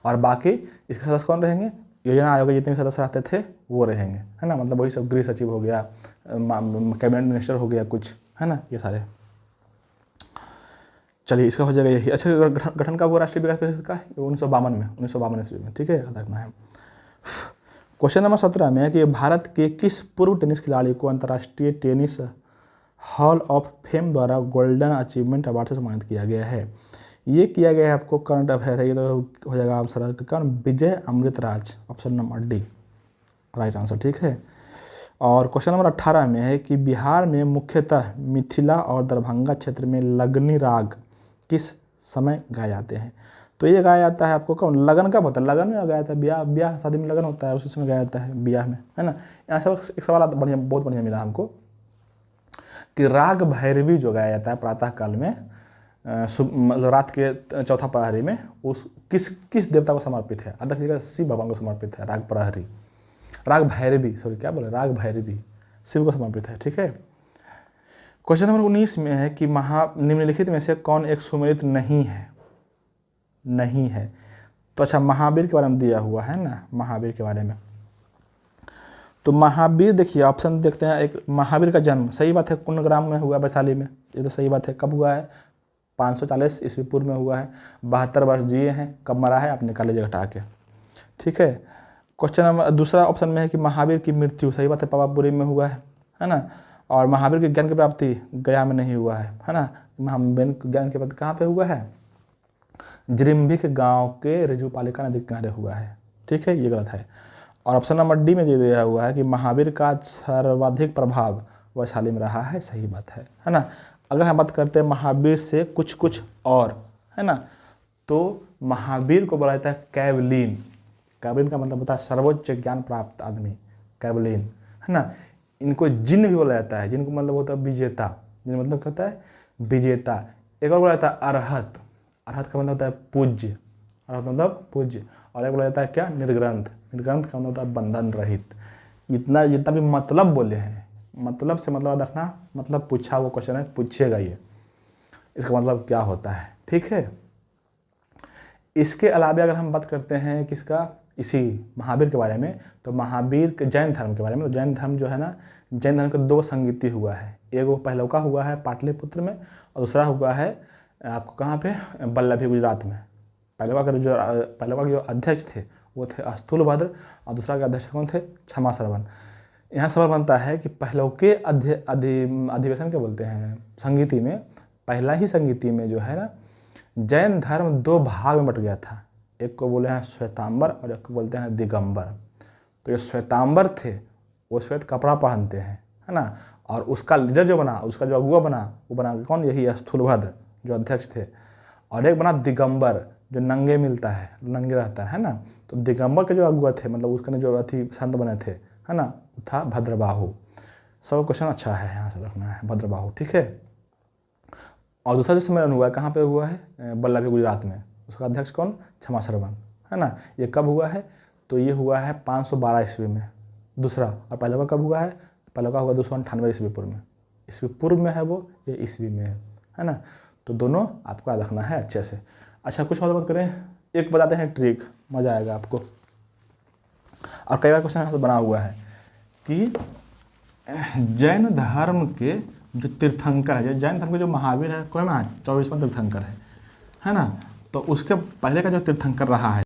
और बाकी इसके सदस्य कौन रहेंगे, योजना आयोग के जितने भी सदस्य रहते थे वो रहेंगे, है ना। मतलब वही सब, गृह सचिव हो गया, कैबिनेट मिनिस्टर हो गया कुछ, है ना, ये सारे। चलिए, इसका हो जाएगा यही। अच्छा, गठन का हुआ राष्ट्रीय विकास परिषद का 1952 ईस्वी में, ठीक है, याद रखना है। क्वेश्चन नंबर 17 में है कि भारत के किस पूर्व टेनिस खिलाड़ी को अंतर्राष्ट्रीय टेनिस हॉल ऑफ फेम द्वारा गोल्डन अचीवमेंट अवार्ड से सम्मानित किया गया है। ये किया गया है, आपको करंट अफेयर है, ये तो हो जाएगा आंसर कौन, Vijay Amritraj, option number D right answer, ठीक है। और क्वेश्चन नंबर 18 में है कि बिहार में मुख्यतः मिथिला और दरभंगा क्षेत्र में लगनी राग किस समय गाए जाते हैं। तो ये गाया जाता है आपको कौन, लगन कब होता है, लगन में गाया जाता है, ब्याह शादी में लगन होता है, उसी समय गाया जाता है, ब्याह में, है ना। यहाँ से एक सवाल बढ़िया, बहुत बढ़िया मिला हमको कि राग भैरवी जो गाया जाता है प्रातः काल में, मतलब रात के चौथा प्रहरी में, उस किस देवता को समर्पित है। अब देखिएगा, शिव भगवान को समर्पित है राग प्रहरी, राग भैरवी, सॉरी क्या बोले, राग भैरवी शिव को समर्पित है, ठीक है। क्वेश्चन नंबर 19 में है कि निम्नलिखित में से कौन एक सुमेलित नहीं है। तो अच्छा, महावीर के बारे में दिया हुआ है ना, महावीर के बारे में। तो महावीर, देखिए ऑप्शन देखते हैं। एक, महावीर का जन्म, सही बात है, कुंडग्राम में हुआ, वैशाली में, ये तो सही बात है। कब हुआ है, 540 ईस्वी पूर्व में हुआ है। 72 वर्ष जिए हैं। कब मरा है, आपने कॉलेज घटा के, ठीक है। क्वेश्चन नंबर दूसरा ऑप्शन में है कि महावीर की मृत्यु, सही बात है, पावापुरी में हुआ है ना। और महावीर के ज्ञान की प्राप्ति गया में नहीं हुआ है ना। महावीर ज्ञान की प्राप्ति कहाँ पे हुआ है, जिरिम्भिक गांव के रिजुपालिका नदी के किनारे हुआ है, ठीक है, ये गलत है। और ऑप्शन नंबर डी में जो दिया हुआ है कि महावीर का सर्वाधिक प्रभाव वैशाली में रहा है, सही बात है ना। अगर हम बात करते हैं महावीर से कुछ कुछ और, है ना, तो महावीर को बोला जाता है कैवलीन। कैवलीन का मतलब होता है सर्वोच्च ज्ञान प्राप्त आदमी, कैवलीन, है ना। इनको जिन भी बोला जाता है, जिनको मतलब होता है विजेता, जिन मतलब क्या होता है विजेता। एक और बोला जाता है अरहत, अरहत का मतलब होता है पूज्य, अरहत मतलब पूज्य। और एक बोला जाता है क्या निर्ग्रंथ, निर्ग्रंथ का मतलब होता है बंधन रहित। इतना जितना भी मतलब बोले हैं, मतलब से मतलब रखना, मतलब पूछा वो क्वेश्चन है, पूछिएगा ये इसका मतलब क्या होता है, ठीक है। इसके अलावा अगर हम बात करते हैं किसका, इसी महावीर के बारे में, तो महावीर के जैन धर्म के बारे में, तो जैन धर्म जो है ना, जैन धर्म का 2 संगीति हुआ है। एक वो पहलौका हुआ है पाटलिपुत्र में, और दूसरा हुआ है आपको कहाँ पे, बल्लभी गुजरात में। पहलौका के जो अध्यक्ष थे वो थे स्थूलभद्र, और दूसरा के अध्यक्ष कौन थे, क्षमा श्रवण। यहाँ सवाल बनता है कि पहलौके अधिवेशन क्या बोलते हैं, संगीति में, पहला ही संगीति में जो है ना जैन धर्म 2 भाग में बट गया था। एक को बोले हैं श्वेतांबर और एक को बोलते हैं दिगंबर। तो जो श्वेतांबर थे वो श्वेत कपड़ा पहनते हैं, है ना, और उसका लीडर जो बना, उसका जो अगुआ बना, वो बना कौन, यही स्थूलभद्र जो अध्यक्ष थे। और एक बना दिगंबर जो नंगे मिलता है, नंगे रहता है ना। तो दिगंबर के जो अगुआ थे, मतलब उसके जो अथी संत बने थे, है ना, था भद्रबाहु। सब क्वेश्चन अच्छा है, यहाँ से रखना है भद्रबाहु, ठीक है। और दूसरा जो सम्मेलन हुआ है कहाँ पे हुआ है, बल्लभी गुजरात में, उसका अध्यक्ष कौन, क्षमा श्रवण, है ना। ये कब हुआ है, तो ये हुआ है 512 ईस्वी में दूसरा। और पहले कब हुआ है, पहले का हुआ 298 ईस्वी पूर्व में, ईस्वी पूर्व में है वो, ये ईस्वी में है ना। तो दोनों आपको याद रखना है अच्छे से। अच्छा कुछ और बात करें, एक बताते हैं ट्रिक, मज़ा आएगा आपको। और कई बार क्वेश्चन यहाँ से बना हुआ है कि जैन धर्म के जो तीर्थंकर है, जैन धर्म के जो महावीर है कौन है, 24वां तीर्थंकर है ना। तो उसके पहले का जो तीर्थंकर रहा है